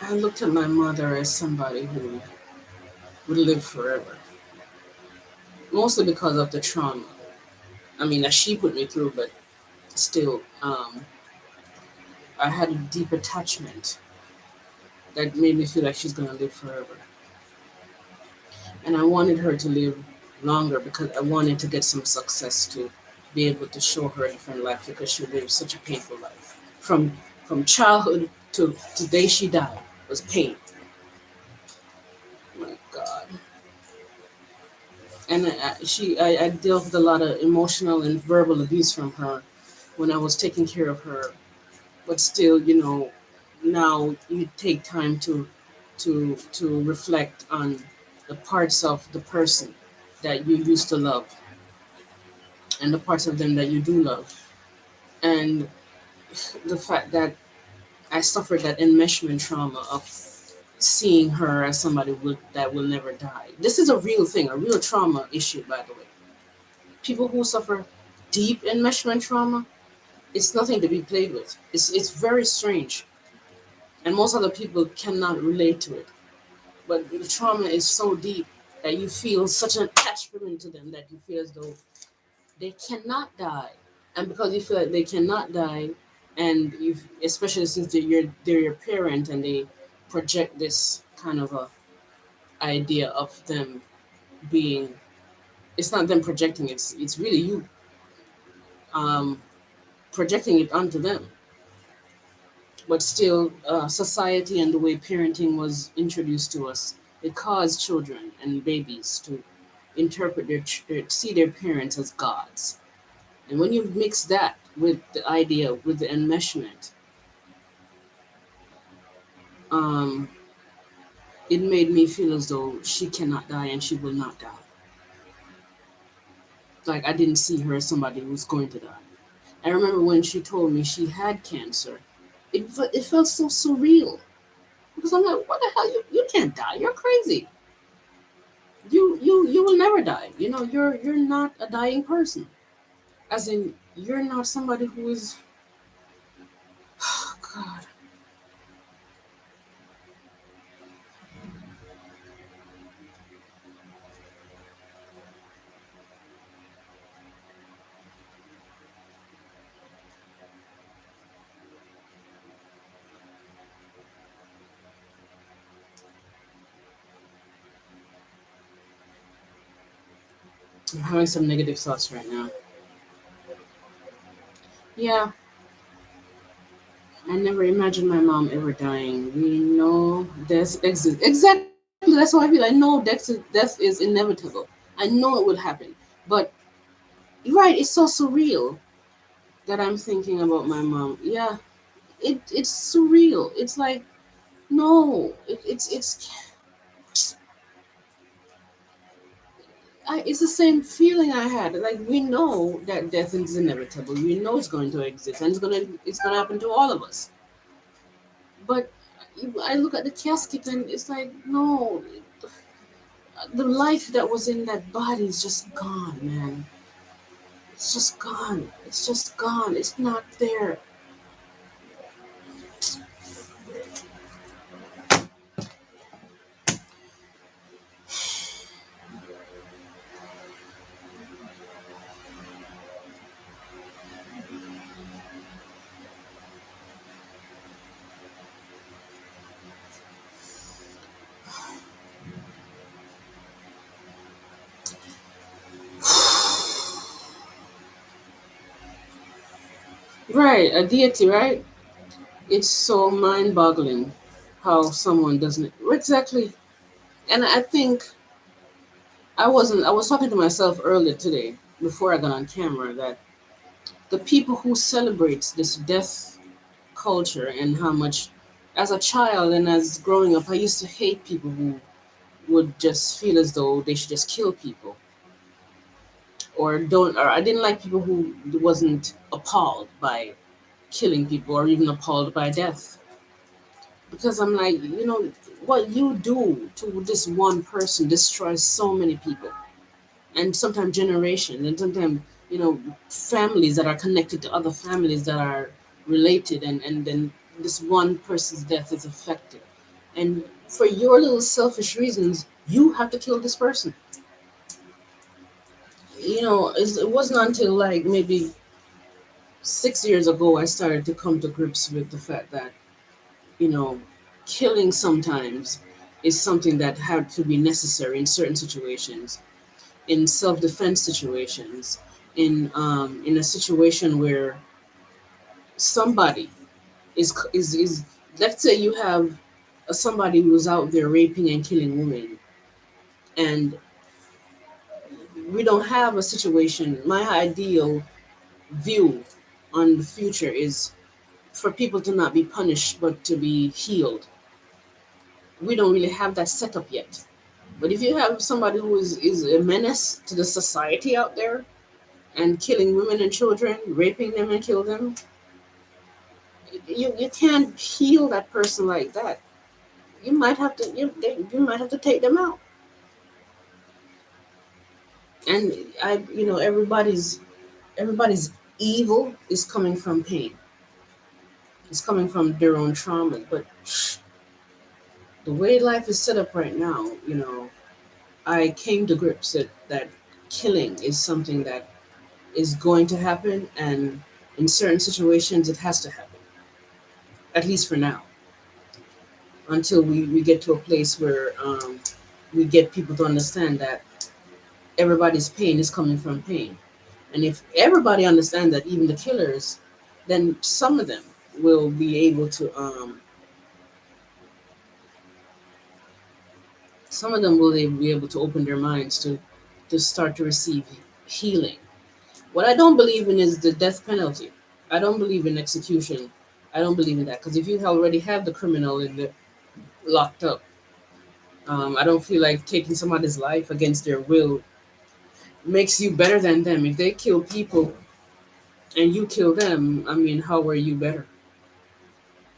I looked at my mother as somebody who would live forever, mostly because of the trauma. I mean, that she put me through, but still, I had a deep attachment that made me feel like she's gonna live forever. And I wanted her to live longer because I wanted to get some success to be able to show her a different life because she lived such a painful life. From childhood to the day she died was pain. My God. And I dealt with a lot of emotional and verbal abuse from her when I was taking care of her. But still, now you take time to reflect on the parts of the person that you used to love and the parts of them that you do love. And the fact that I suffered that enmeshment trauma of seeing her as somebody that will never die. This is a real thing, a real trauma issue, by the way. People who suffer deep enmeshment trauma, it's nothing to be played with. It's very strange, and most other people cannot relate to it. But the trauma is so deep that you feel such an attachment to them that you feel as though they cannot die. And because you feel like they cannot die, and you, especially since they're your parent, and they project this kind of a idea of them being, it's not them projecting, it's really you um, projecting it onto them. But still, society and the way parenting was introduced to us, it caused children and babies to interpret see their parents as gods. And when you mix that with the idea, with the enmeshment, um, it made me feel as though she cannot die and she will not die. Like I didn't see her as somebody who was going to die. I remember when she told me she had cancer, it felt so surreal because I'm like, what the hell? You can't die. You're crazy. You will never die. You're not a dying person. As in, you're not somebody who is. Oh God, I'm having some negative thoughts right now. Yeah, I never imagined my mom ever dying. We know death exists. Exactly. That's why I feel I know death is inevitable. I know it would happen. But you're right. It's so surreal that I'm thinking about my mom. Yeah, it's surreal. It's like no, it's the same feeling I had. Like we know that death is inevitable. We know it's going to exist, and it's gonna happen to all of us. But I look at the casket and it's like, no, the life that was in that body is just gone, man. It's just gone. It's just gone. It's not there. Right, a deity, right? It's so mind-boggling how someone doesn't exactly. And I think I wasn't. I was talking to myself earlier today before I got on camera that the people who celebrates this death culture and how much, as a child and as growing up, I used to hate people who would just feel as though they should just kill people or don't. Or I didn't like people who wasn't appalled by killing people or even appalled by death because I'm like, what you do to this one person destroys so many people and sometimes generations and sometimes families that are connected to other families that are related and then this one person's death is affected and for your little selfish reasons you have to kill this person. It wasn't until like maybe 6 years ago I started to come to grips with the fact that you know, killing sometimes is something that had to be necessary in certain situations, in self-defense situations, in a situation where somebody is let's say you have somebody who's out there raping and killing women, and we don't have a situation. My ideal view on the future is for people to not be punished but to be healed. We don't really have that setup yet. But if you have somebody who is a menace to the society out there and killing women and children, raping them and kill them, you can't heal that person like that. You might have to take them out. And everybody's evil is coming from pain. It's coming from their own trauma. But the way life is set up right now, I came to grips that killing is something that is going to happen, and in certain situations, it has to happen, at least for now, until we get to a place where we get people to understand that everybody's pain is coming from pain. And if everybody understands that, even the killers, then some of them will be able to, some of them will be able to open their minds to start to receive healing. What I don't believe in is the death penalty. I don't believe in execution. I don't believe in that because if you already have the criminal in the locked up, I don't feel like taking somebody's life against their will makes you better than them. If they kill people and you kill them, I mean, how are you better?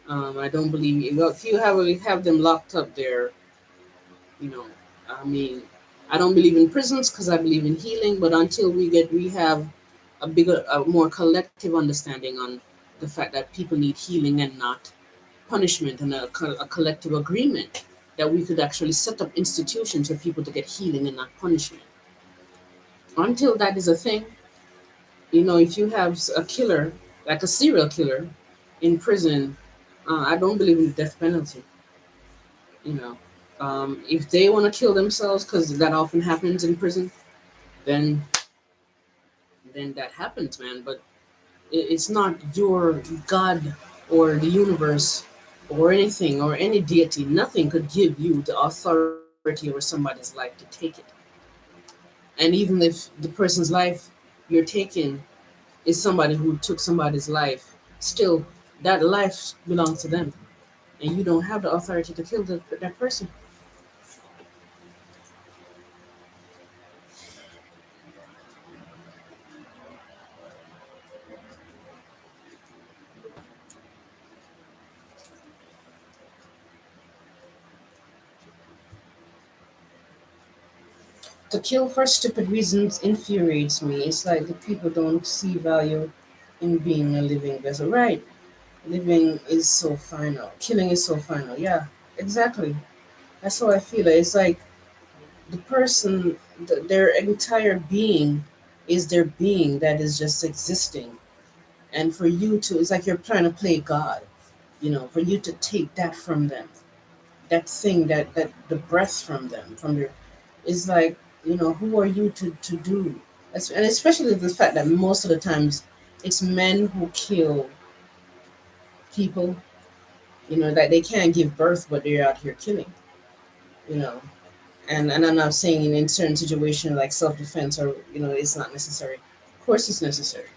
I don't believe. Well, if you have them locked up there, you know, I mean, I don't believe in prisons because I believe in healing. But until we have a more collective understanding on the fact that people need healing and not punishment, and a collective agreement that we could actually set up institutions for people to get healing and not punishment. Until that is a thing, if you have a killer, like a serial killer, in prison, I don't believe in the death penalty. You know, if they want to kill themselves, because that often happens in prison, then that happens, man. But it's not your God or the universe or anything or any deity. Nothing could give you the authority over somebody's life to take it. And even if the person's life you're taking is somebody who took somebody's life, still that life belongs to them, and you don't have the authority to kill that person. To kill for stupid reasons infuriates me. It's like the people don't see value in being a living vessel. Right. Living is so final. Killing is so final. Yeah, exactly. That's how I feel. It's like the person, their entire being is their being that is just existing. And for you to, it's like you're trying to play God, for you to take that from them, that thing, that the breath from them, from their, is like, who are you to do? And especially the fact that most of the times it's men who kill people, that they can't give birth, but they're out here killing, you know. And I'm not saying in certain situations like self defense or it's not necessary. Of course, it's necessary,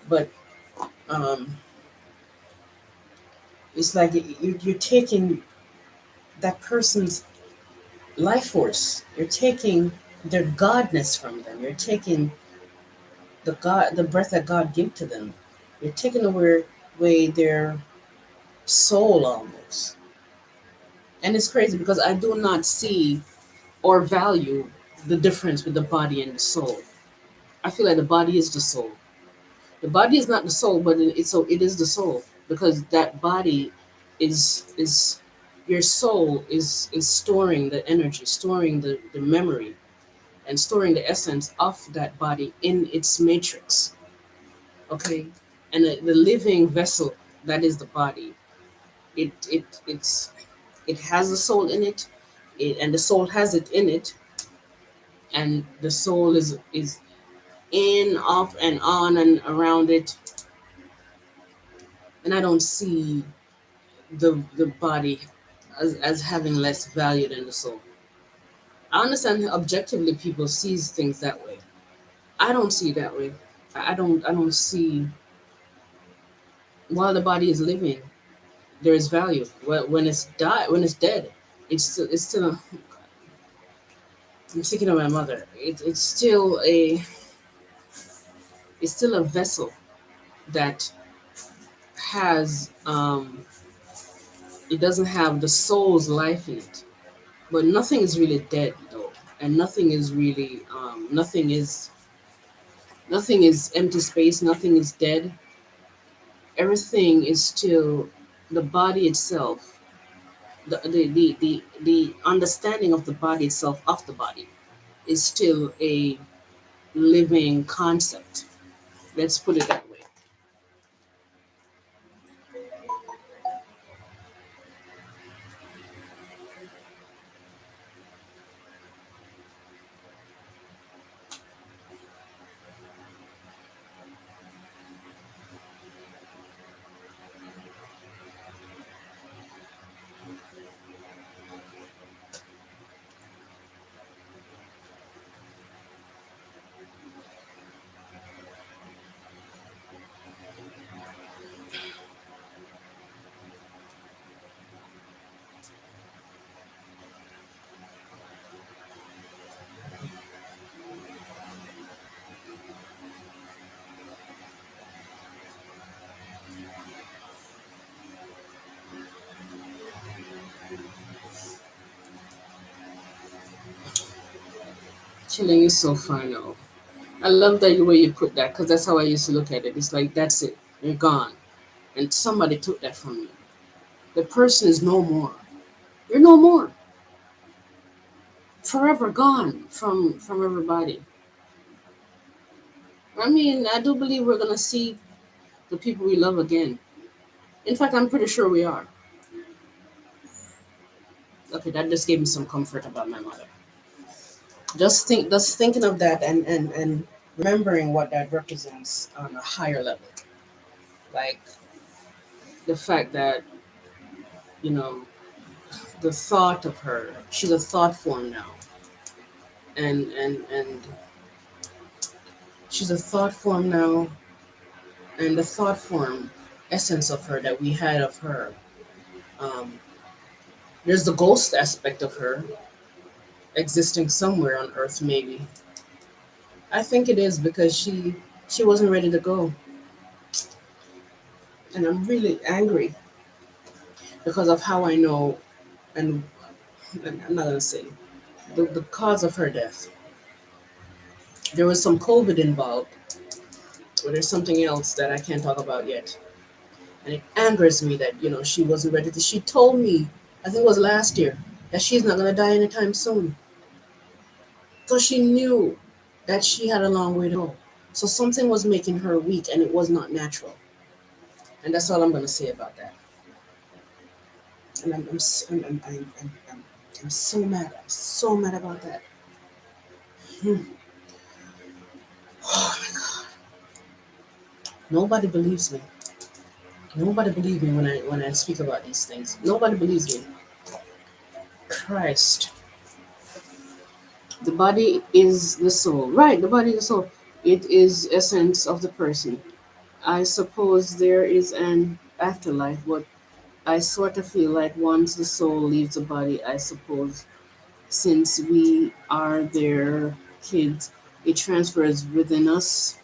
but um, it's like you're taking that person's life force. You're taking their godness from them. You're taking the breath that God gave to them. You're taking away their soul almost. And it's crazy because I do not see or value the difference with the body and the soul. I feel like the body is the soul. The body is not the soul, but it is the soul because that body is your soul is storing the energy, storing the memory, and storing the essence of that body in its matrix. Okay, and the living vessel that is the body. It has the soul in it, and the soul has it in it, and the soul is in, off, and on and around it. And I don't see the body as having less value than the soul. I understand objectively people sees things that way. I don't see it that way. I don't see while the body is living, there is value. When it's dead, it's still. I'm thinking of my mother. It's still a vessel that has it doesn't have the soul's life in it. But nothing is really dead though, and nothing is empty space. Nothing is dead. Everything is still the body itself. The understanding of the body itself of the body is still a living concept. Let's put it that way. Killing is so final. I love that way you put that because that's how I used to look at it. It's like that's it, you're gone, and somebody took that from you. The person is no more. You're no more. Forever gone from everybody. I mean, I do believe we're gonna see the people we love again. In fact, I'm pretty sure we are. Okay, that just gave me some comfort about my mother. Just thinking of that and remembering what that represents on a higher level, like the fact that you know the thought of her, she's a thought form now, and she's a thought form now, and the thought form essence of her that we had of her. Um, there's the ghost aspect of her existing somewhere on Earth, maybe. I think it is because she wasn't ready to go, and I'm really angry because of how I know, and I'm not gonna say the cause of her death. There was some COVID involved, or there's something else that I can't talk about yet. And it angers me that, she wasn't ready to. She told me, I think it was last year, that she's not going to die anytime soon. So she knew that she had a long way to go. So something was making her weak and it was not natural. And that's all I'm going to say about that. And I'm so mad. I'm so mad about that. Hmm. Oh my God. Nobody believes me. Nobody believes me when I speak about these things. Nobody believes me. Christ. The body is the soul. Right, the body is the soul. It is essence of the person. I suppose there is an afterlife, but I sort of feel like once the soul leaves the body, I suppose, since we are their kids, it transfers within us.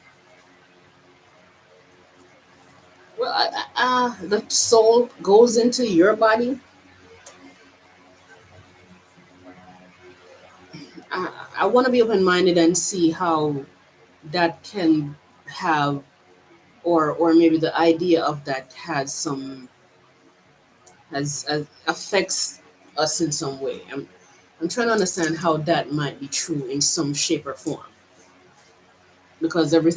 Well, the soul goes into your body. I want to be open minded and see how that can have, or maybe the idea of that has affects us in some way. I'm trying to understand how that might be true in some shape or form, because every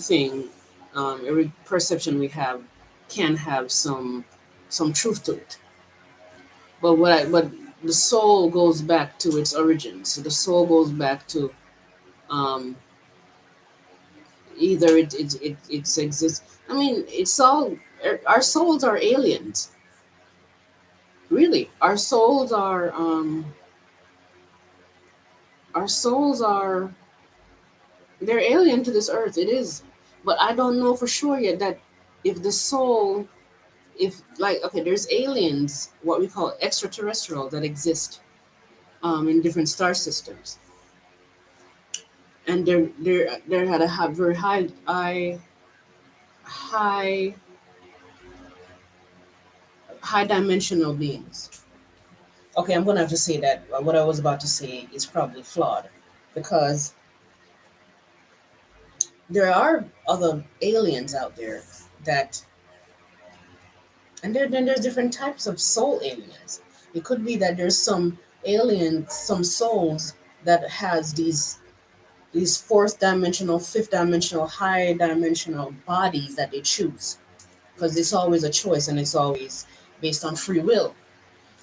perception we have can have some truth to it. But the soul goes back to its origins. So the soul goes back to, um, either it exists. I mean, it's all, our souls are aliens. Really, our souls are they're alien to this earth. It is, but I don't know for sure yet that if the soul, if like, okay, there's aliens, what we call extraterrestrial, that exist in different star systems, and they're had a very high high dimensional beings. Okay, I'm gonna have to say that what I was about to say is probably flawed, because there are other aliens out there that, and then there's different types of soul aliens. It could be that there's some aliens, some souls that has these fourth dimensional, fifth dimensional, high dimensional bodies that they choose, because it's always a choice and it's always based on free will.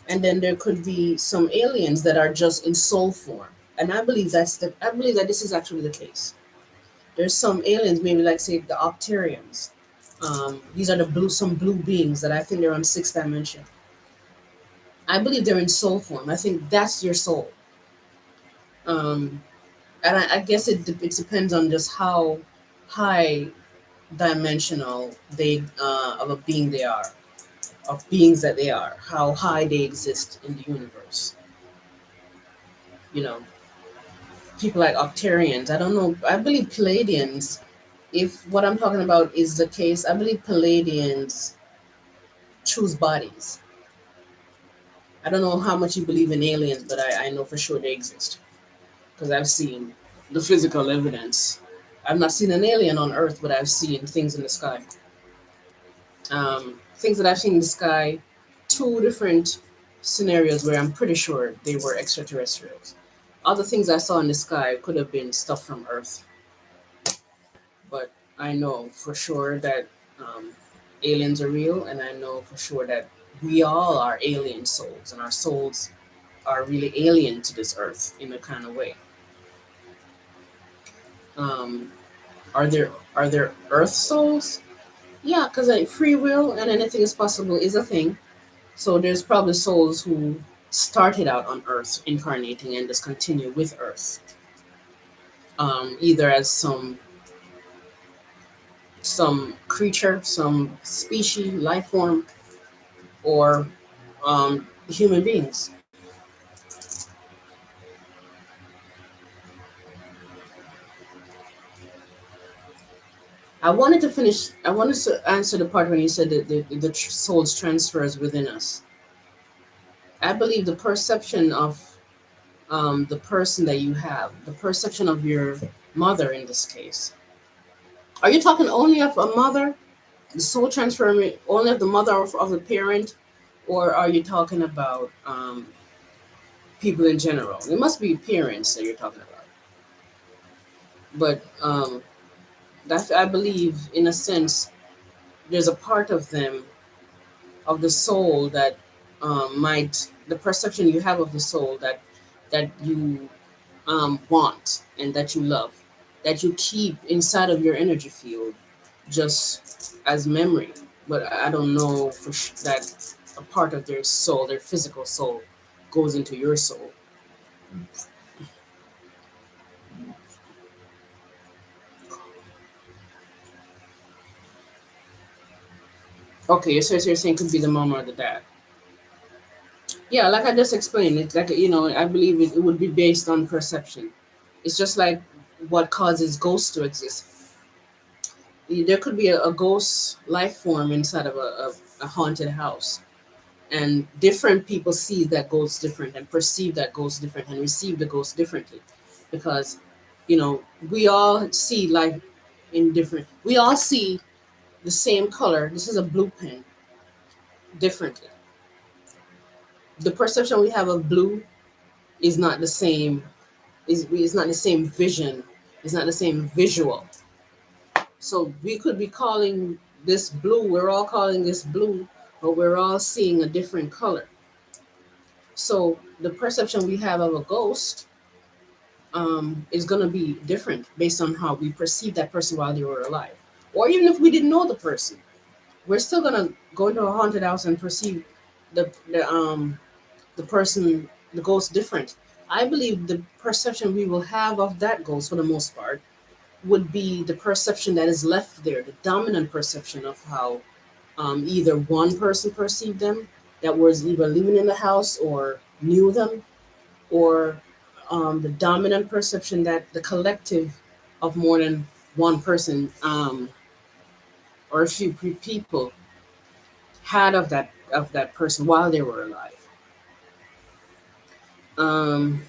And then there could be some aliens that are just in soul form, and I believe that this is actually the case. There's some aliens, maybe like say the Octarians. These are the some blue beings that I think they're on sixth dimension. I believe they're in soul form. I think that's your soul. Um, and I guess it depends on just how high dimensional they of a being they are, of beings that they are, how high they exist in the universe. You know, people like Octarians. I don't know. I believe Palladians. If what I'm talking about is the case, I believe Palladians choose bodies. I don't know how much you believe in aliens, but I know for sure they exist, because I've seen the physical evidence. I've not seen an alien on Earth, but I've seen things in the sky. Things that I've seen in the sky, two different scenarios where I'm pretty sure they were extraterrestrials. Other things I saw in the sky could have been stuff from Earth, but I know for sure that um, aliens are real, and I know for sure that we all are alien souls, and our souls are really alien to this Earth in a kind of way. Um, are there Earth souls? Yeah, because free will and anything is possible is a thing. So there's probably souls who started out on Earth, incarnating, and just continue with Earth, either as some creature, some species, life form, or human beings. I wanted to finish. I wanted to answer the part when you said that the soul's transfers within us. I believe the perception of the person that you have, the perception of your mother in this case. Are you talking only of a mother, the soul transfer only of the mother of the parent, or are you talking about people in general? It must be parents that you're talking about. But that I believe, in a sense, there's a part of them, of the soul, that might the perception you have of the soul that you want and that you love, that you keep inside of your energy field, just as memory. But I don't know that a part of their soul, their physical soul, goes into your soul. Okay, so you're saying could be the mom or the dad. Yeah, like I just explained, it's like, I believe it would be based on perception. It's just like what causes ghosts to exist. There could be a ghost life form inside of a haunted house, and different people see that ghost different and perceive that ghost different and receive the ghost differently, because we all see life in different. We all see the same color. This is a blue pen differently. The perception we have of blue is not the same. Is not the same vision. It's not the same visual. So we could be calling this blue. We're all calling this blue, but we're all seeing a different color. So the perception we have of a ghost is going to be different based on how we perceive that person while they were alive. Or even if we didn't know the person, we're still going to go into a haunted house and perceive the person, the ghost, different. I believe the perception we will have of that ghost, for the most part, would be the perception that is left there, the dominant perception of how either one person perceived them that was either living in the house or knew them, or the dominant perception that the collective of more than one person, or a few people had of that person while they were alive. Um,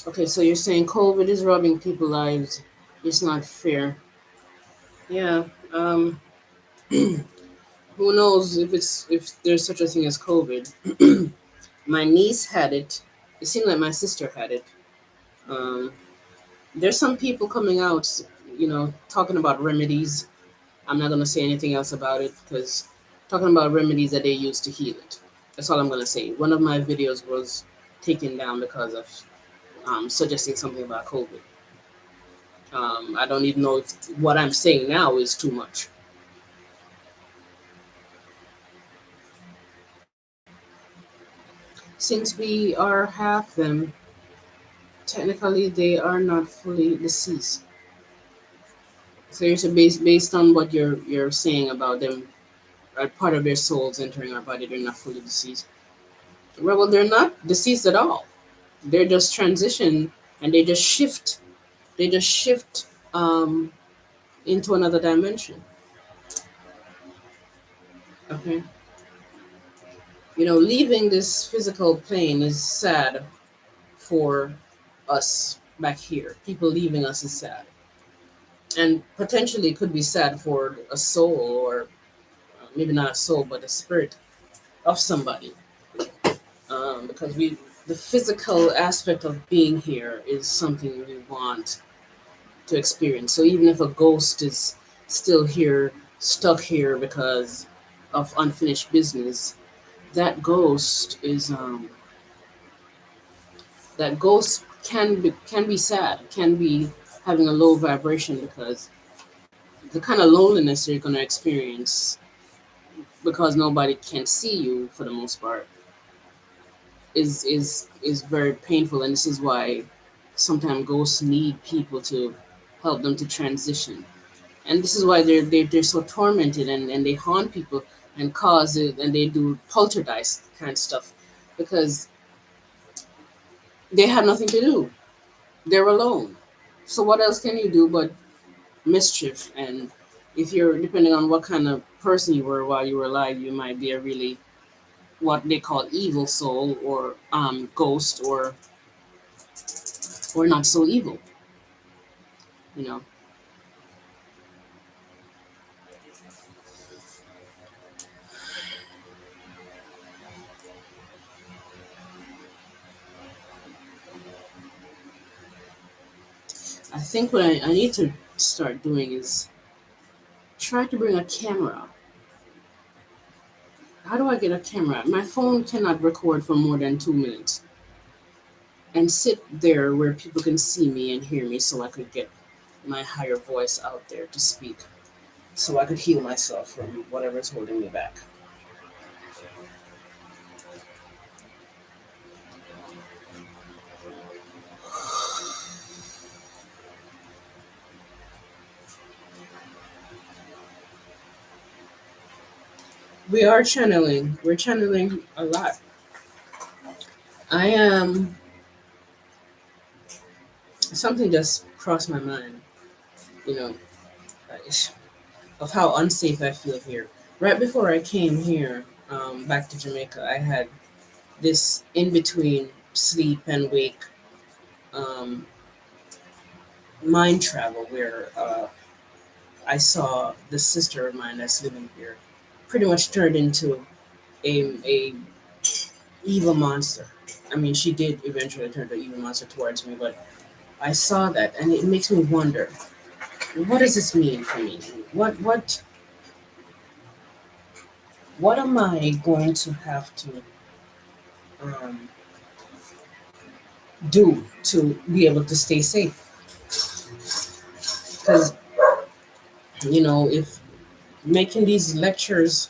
okay, so you're saying COVID is robbing people lives. It's not fair. Yeah. Who knows if there's such a thing as COVID? My niece had it. It seemed like my sister had it. Um, there's some people coming out, talking about remedies. I'm not going to say anything else about it, because talking about remedies that they use to heal it. That's all I'm going to say. One of my videos was taken down because of suggesting something about COVID. I don't even know if what I'm saying now is too much. Since we are half them, technically they are not fully deceased. So you're based on what you're saying about them, part of their souls entering our body, they're not fully deceased. Well, they're not deceased at all. They're just transition, and they just shift. They just shift into another dimension. Okay, leaving this physical plane is sad for us back here. People leaving us is sad, and potentially could be sad for a soul, or maybe not a soul, but a spirit of somebody, because the physical aspect of being here is something we want to experience. So even if a ghost is still here, stuck here because of unfinished business, that ghost is that ghost can be sad, can be having a low vibration, because the kind of loneliness you're going to experience, because nobody can see you for the most part, is very painful. And this is why sometimes ghosts need people to help them to transition. And this is why they're so tormented, and they haunt people and cause it, and they do poltergeist kind of stuff, because they have nothing to do. They're alone. So what else can you do but mischief? And if you're, depending on what kind of person you were while you were alive, you might be a really, what they call, evil soul, or ghost, or or not so evil, you know. I think what I need to start doing is try to bring a camera. How do I get a camera? My phone cannot record for more than 2 minutes and sit there where people can see me and hear me so I could get my higher voice out there to speak so I could heal myself from whatever's holding me back. We are channeling. We're channeling a lot. I am. Something just crossed my mind, you know, of how unsafe I feel here. Right before I came here, back to Jamaica, I had this in between sleep and wake um, mind travel where I saw the sister of mine that's living here pretty much turned into a evil monster. I mean, she did eventually turn to an evil monster towards me, but I saw that, and it makes me wonder, what does this mean for me? What am I going to have to um, do to be able to stay safe? Because if making these lectures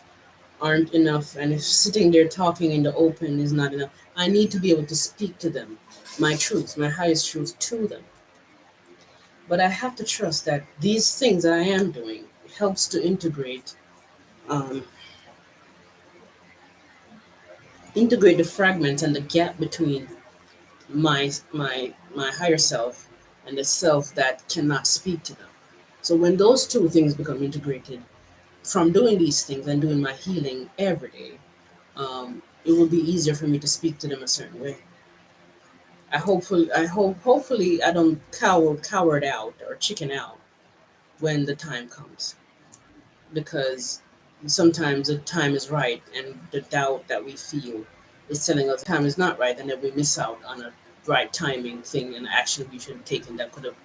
aren't enough, and if sitting there talking in the open is not enough, I need to be able to speak to them, my truth, my highest truth to them. But I have to trust that these things that I am doing helps to um, integrate the fragments and the gap between my higher self and the self that cannot speak to them. So when those two things become integrated from doing these things and doing my healing every day, it will be easier for me to speak to them a certain way. Hopefully I don't coward out or chicken out when the time comes, because sometimes the time is right and the doubt that we feel is telling us time is not right, and then we miss out on a right timing thing and action we should have taken that could have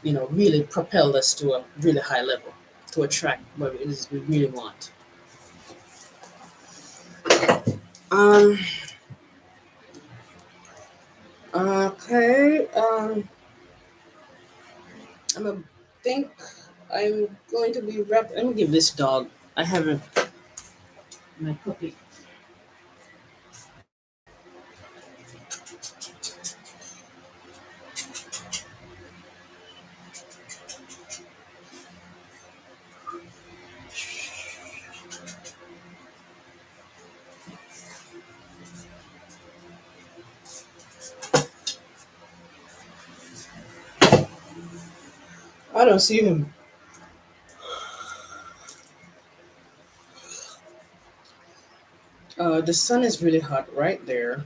really propelled us to a really high level to attract what it is we really want. um okay. I'm a think I'm going to be let me give this dog, I have my puppy. I don't see him. The sun is really hot right there.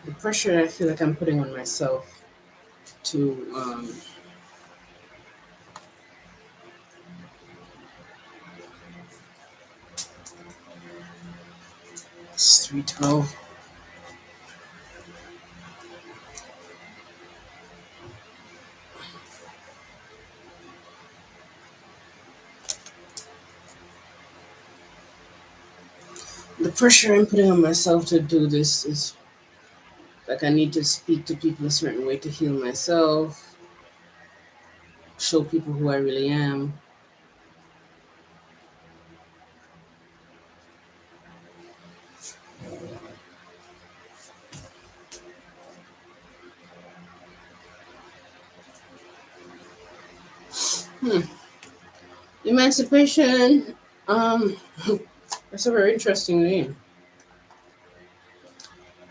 The pressure I feel like I'm putting on myself to it's 3:12. The pressure I'm putting on myself to do this is like I need to speak to people a certain way to heal myself, show people who I really am. Hmm. Emancipation. Um, that's a very interesting name.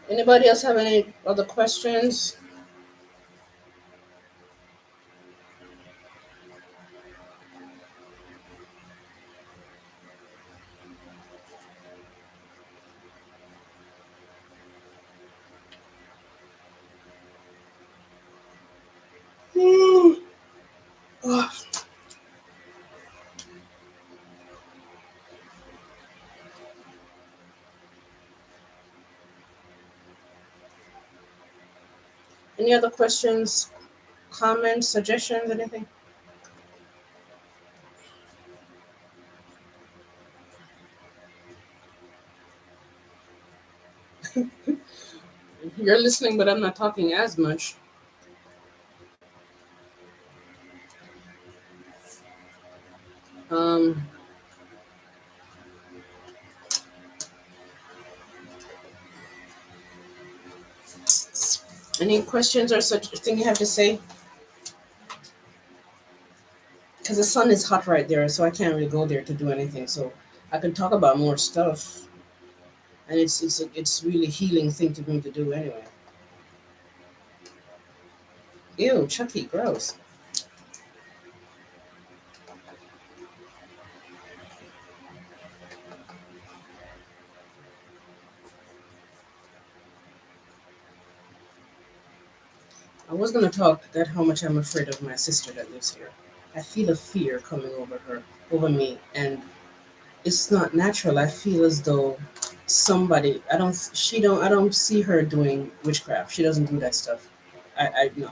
Anybody else have any other questions? Any other questions, comments, suggestions, anything? You're listening, but I'm not talking as much. Um, any questions or such thing you have to say? Because the sun is hot right there, so I can't really go there to do anything. So I could talk about more stuff, and it's really healing thing to me to do anyway. Ew, Chucky, gross. I was gonna talk that how much I'm afraid of my sister that lives here. I feel a fear coming over her, over me, and it's not natural. I feel as though somebody I don't see her doing witchcraft. She doesn't do that stuff. I no.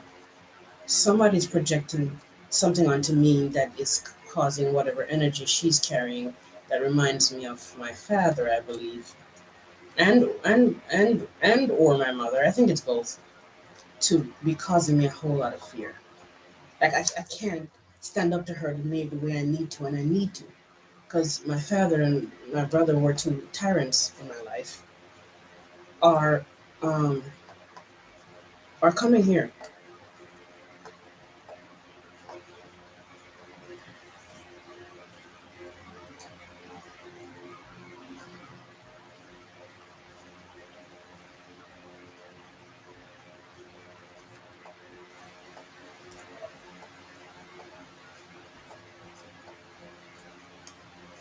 Somebody's projecting something onto me that is causing whatever energy she's carrying that reminds me of my father, I believe. And or my mother. I think it's both to be causing me a whole lot of fear. Like I can't stand up to her the way I need to, and I need to because my father and my brother were two tyrants in my life, are um, are coming here.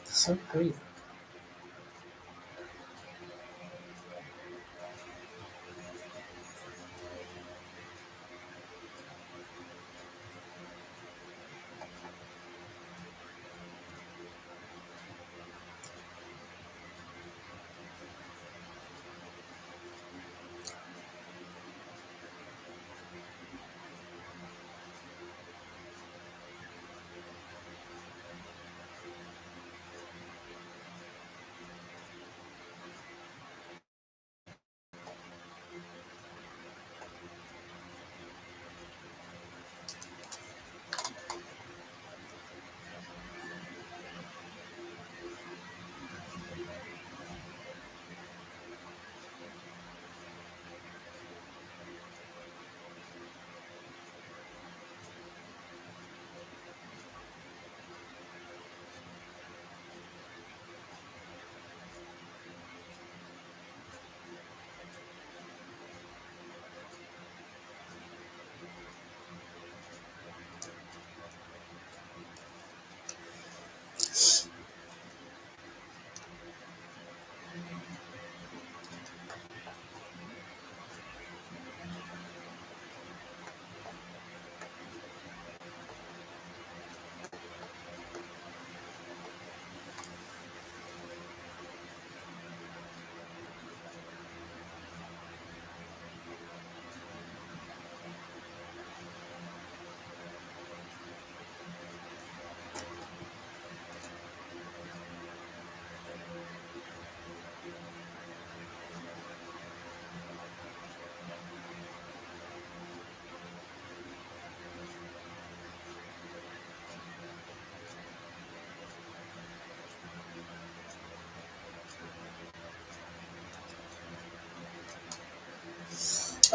So crazy.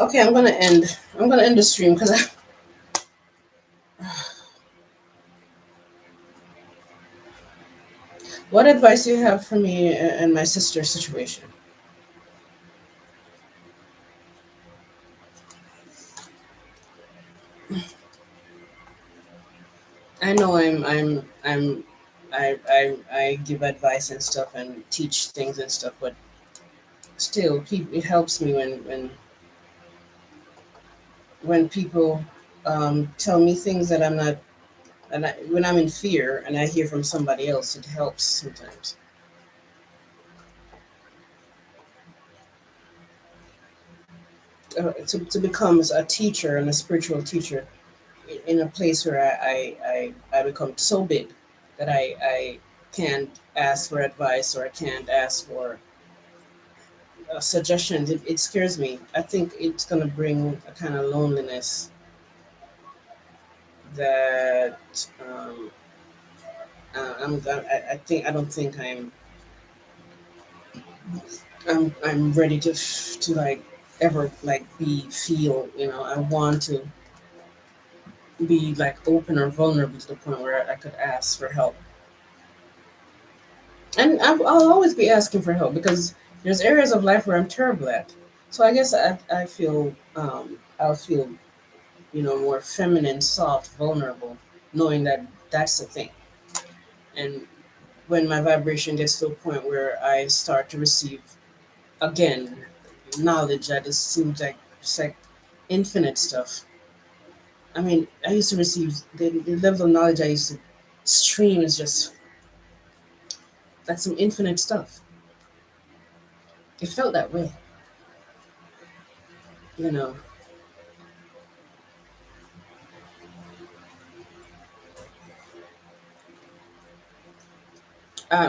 Okay, I'm gonna end the stream because I. What advice do you have for me and my sister's situation? I know I give advice and stuff and teach things and stuff, but still, it helps me when people tell me things that I'm not, when I'm in fear and I hear from somebody else, it helps sometimes. to become a teacher and a spiritual teacher in a place where I become so big that I can't ask for advice or I can't ask for suggestions. It scares me. I think it's gonna bring a kind of loneliness that I think I don't think I'm ready to like ever like be feel, you know, I want to be like open or vulnerable to the point where I could ask for help. And I'll always be asking for help because there's areas of life where I'm terrible at. So I guess I feel I'll feel, you know, more feminine, soft, vulnerable, knowing that that's the thing. And when my vibration gets to a point where I start to receive again knowledge that just seems like it's like infinite stuff. I mean, I used to receive the level of knowledge I used to stream is just like some infinite stuff. It felt that way, you know.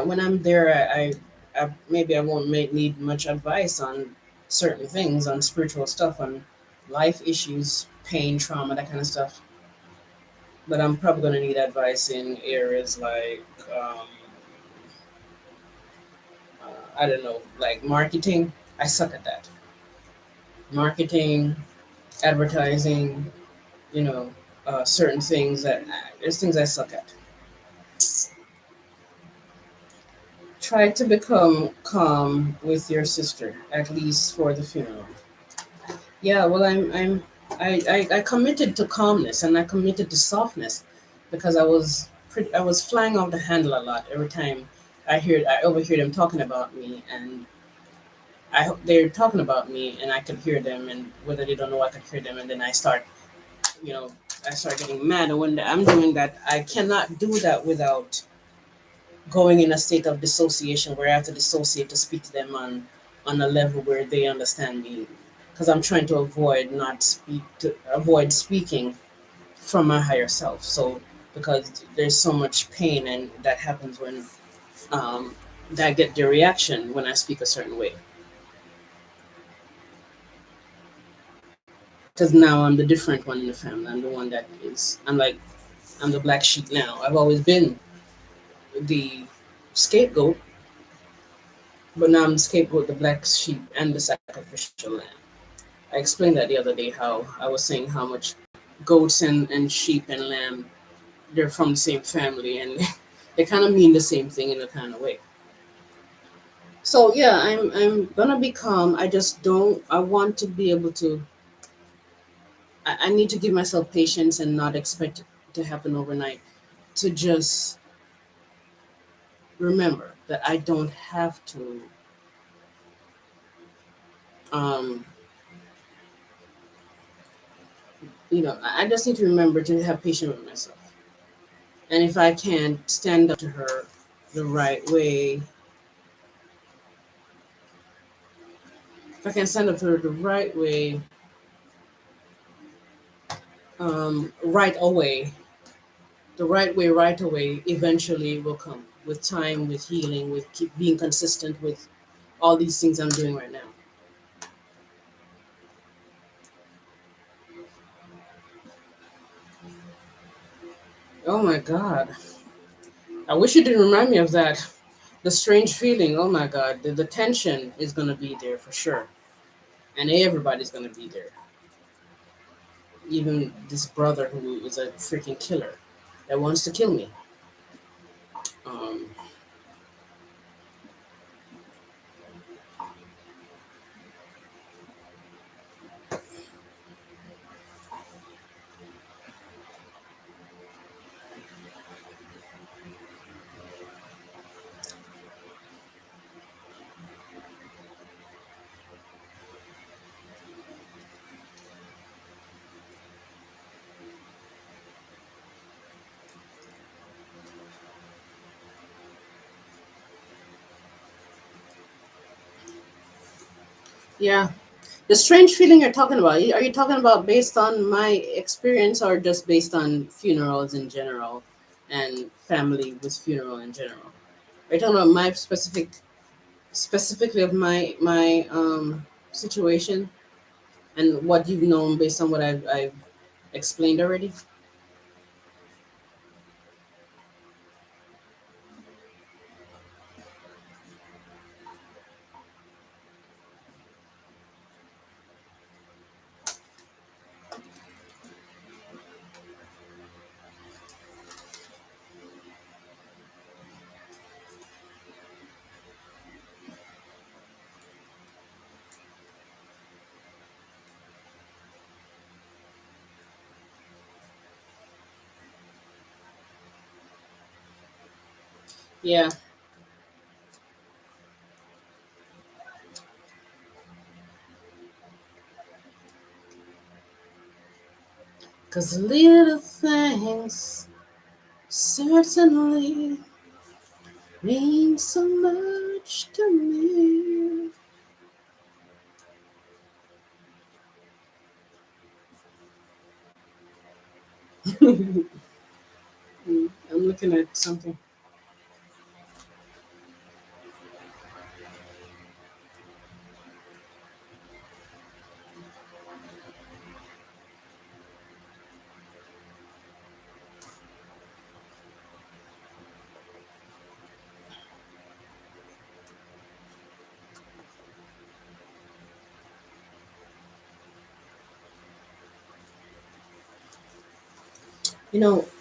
When I'm there, I maybe I won't need much advice on certain things, on spiritual stuff, on life issues, pain, trauma, that kind of stuff. But I'm probably going to need advice in areas like, um, I don't know, like marketing. I suck at that. Marketing, advertising, you know, certain things that there's things I suck at. Try to become calm with your sister, at least for the funeral. Yeah, well, I committed to calmness and I committed to softness because I was flying off the handle a lot every time I overhear them talking about me, and they're talking about me and I could hear them, and whether they don't know I could hear them, and then you know I start getting mad, and when I'm doing that I cannot do that without going in a state of dissociation where I have to dissociate to speak to them on a level where they understand me, because I'm trying to avoid speaking from my higher self. So because there's so much pain and that happens when um, that get the reaction when I speak a certain way. Because now I'm the different one in the family. I'm the one that is. I'm the black sheep now. I've always been the scapegoat, but now I'm the scapegoat, the black sheep, and the sacrificial lamb. I explained that the other day how I was saying how much goats and sheep and lamb, they're from the same family and they kind of mean the same thing in a kind of way. So yeah, I'm gonna be calm. I just don't. I want to be able to. I need to give myself patience and not expect it to happen overnight. To just remember that I don't have to. Um, I just need to remember to have patience with myself. And if I can't stand up to her the right way, if I can stand up to her the right way, right away, the right way, right away, eventually will come with time, with healing, with keep being consistent with all these things I'm doing right now. Oh my God. I wish you didn't remind me of that. The strange feeling, oh my God, the tension is going to be there for sure. And everybody's going to be there. Even this brother who is a freaking killer that wants to kill me. Um, yeah. The strange feeling you're talking about, are you talking about based on my experience or just based on funerals in general and family with funeral in general? Are you talking about my specifically of my situation and what you've known based on what I've explained already? Yeah, because little things certainly mean so much to me. I'm looking at something.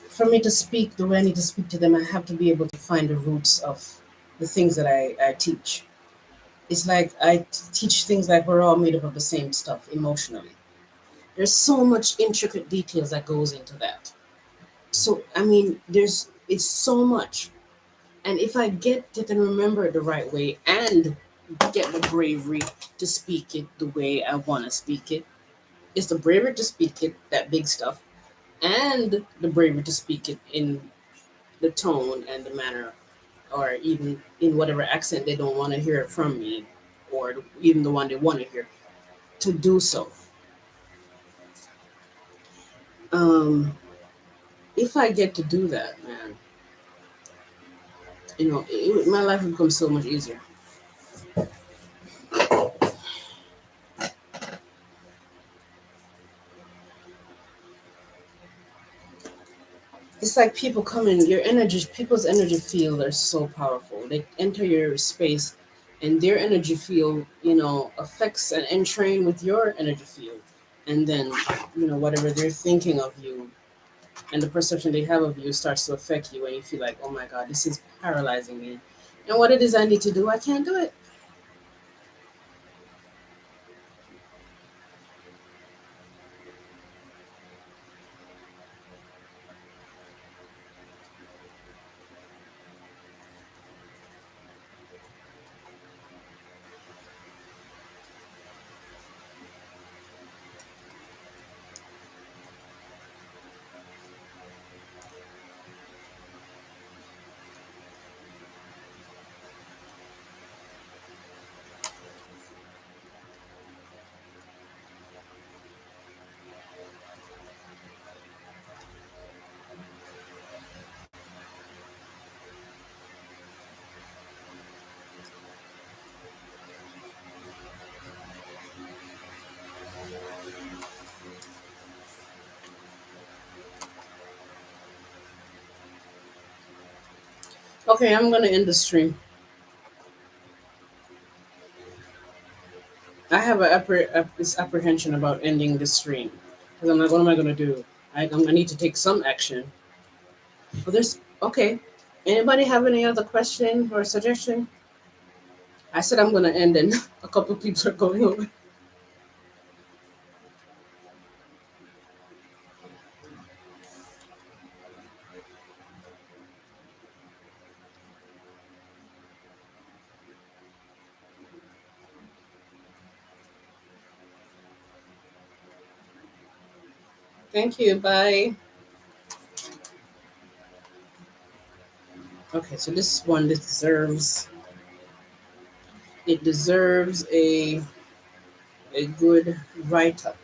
For me to speak the way I need to speak to them, I have to be able to find the roots of the things that I teach. It's like teach things like we're all made up of the same stuff emotionally. There's so much intricate details that goes into that. So I mean, it's so much. And if I get it and remember it the right way and get the bravery to speak it the way I want to speak it, it's the bravery to speak it, that big stuff, and the bravery to speak it in the tone and the manner, or even in whatever accent they don't want to hear it from me, or even the one they want to hear, to do so. Um, if I get to do that, man, my life would become so much easier. It's like people come in, your energy, people's energy field are so powerful. They enter your space, and their energy field, affects and entrain with your energy field. And then, whatever they're thinking of you and the perception they have of you starts to affect you, and you feel like, oh my God, this is paralyzing me. And what it is I need to do, I can't do it. Okay, I'm gonna end the stream. I have this apprehension about ending the stream because I'm like, what am I gonna do? I need to take some action. Well, there's okay. Anybody have any other question or suggestion? I said I'm gonna end, and a couple people are going over. Thank you. Bye. Okay, so this one deserves a a good write up.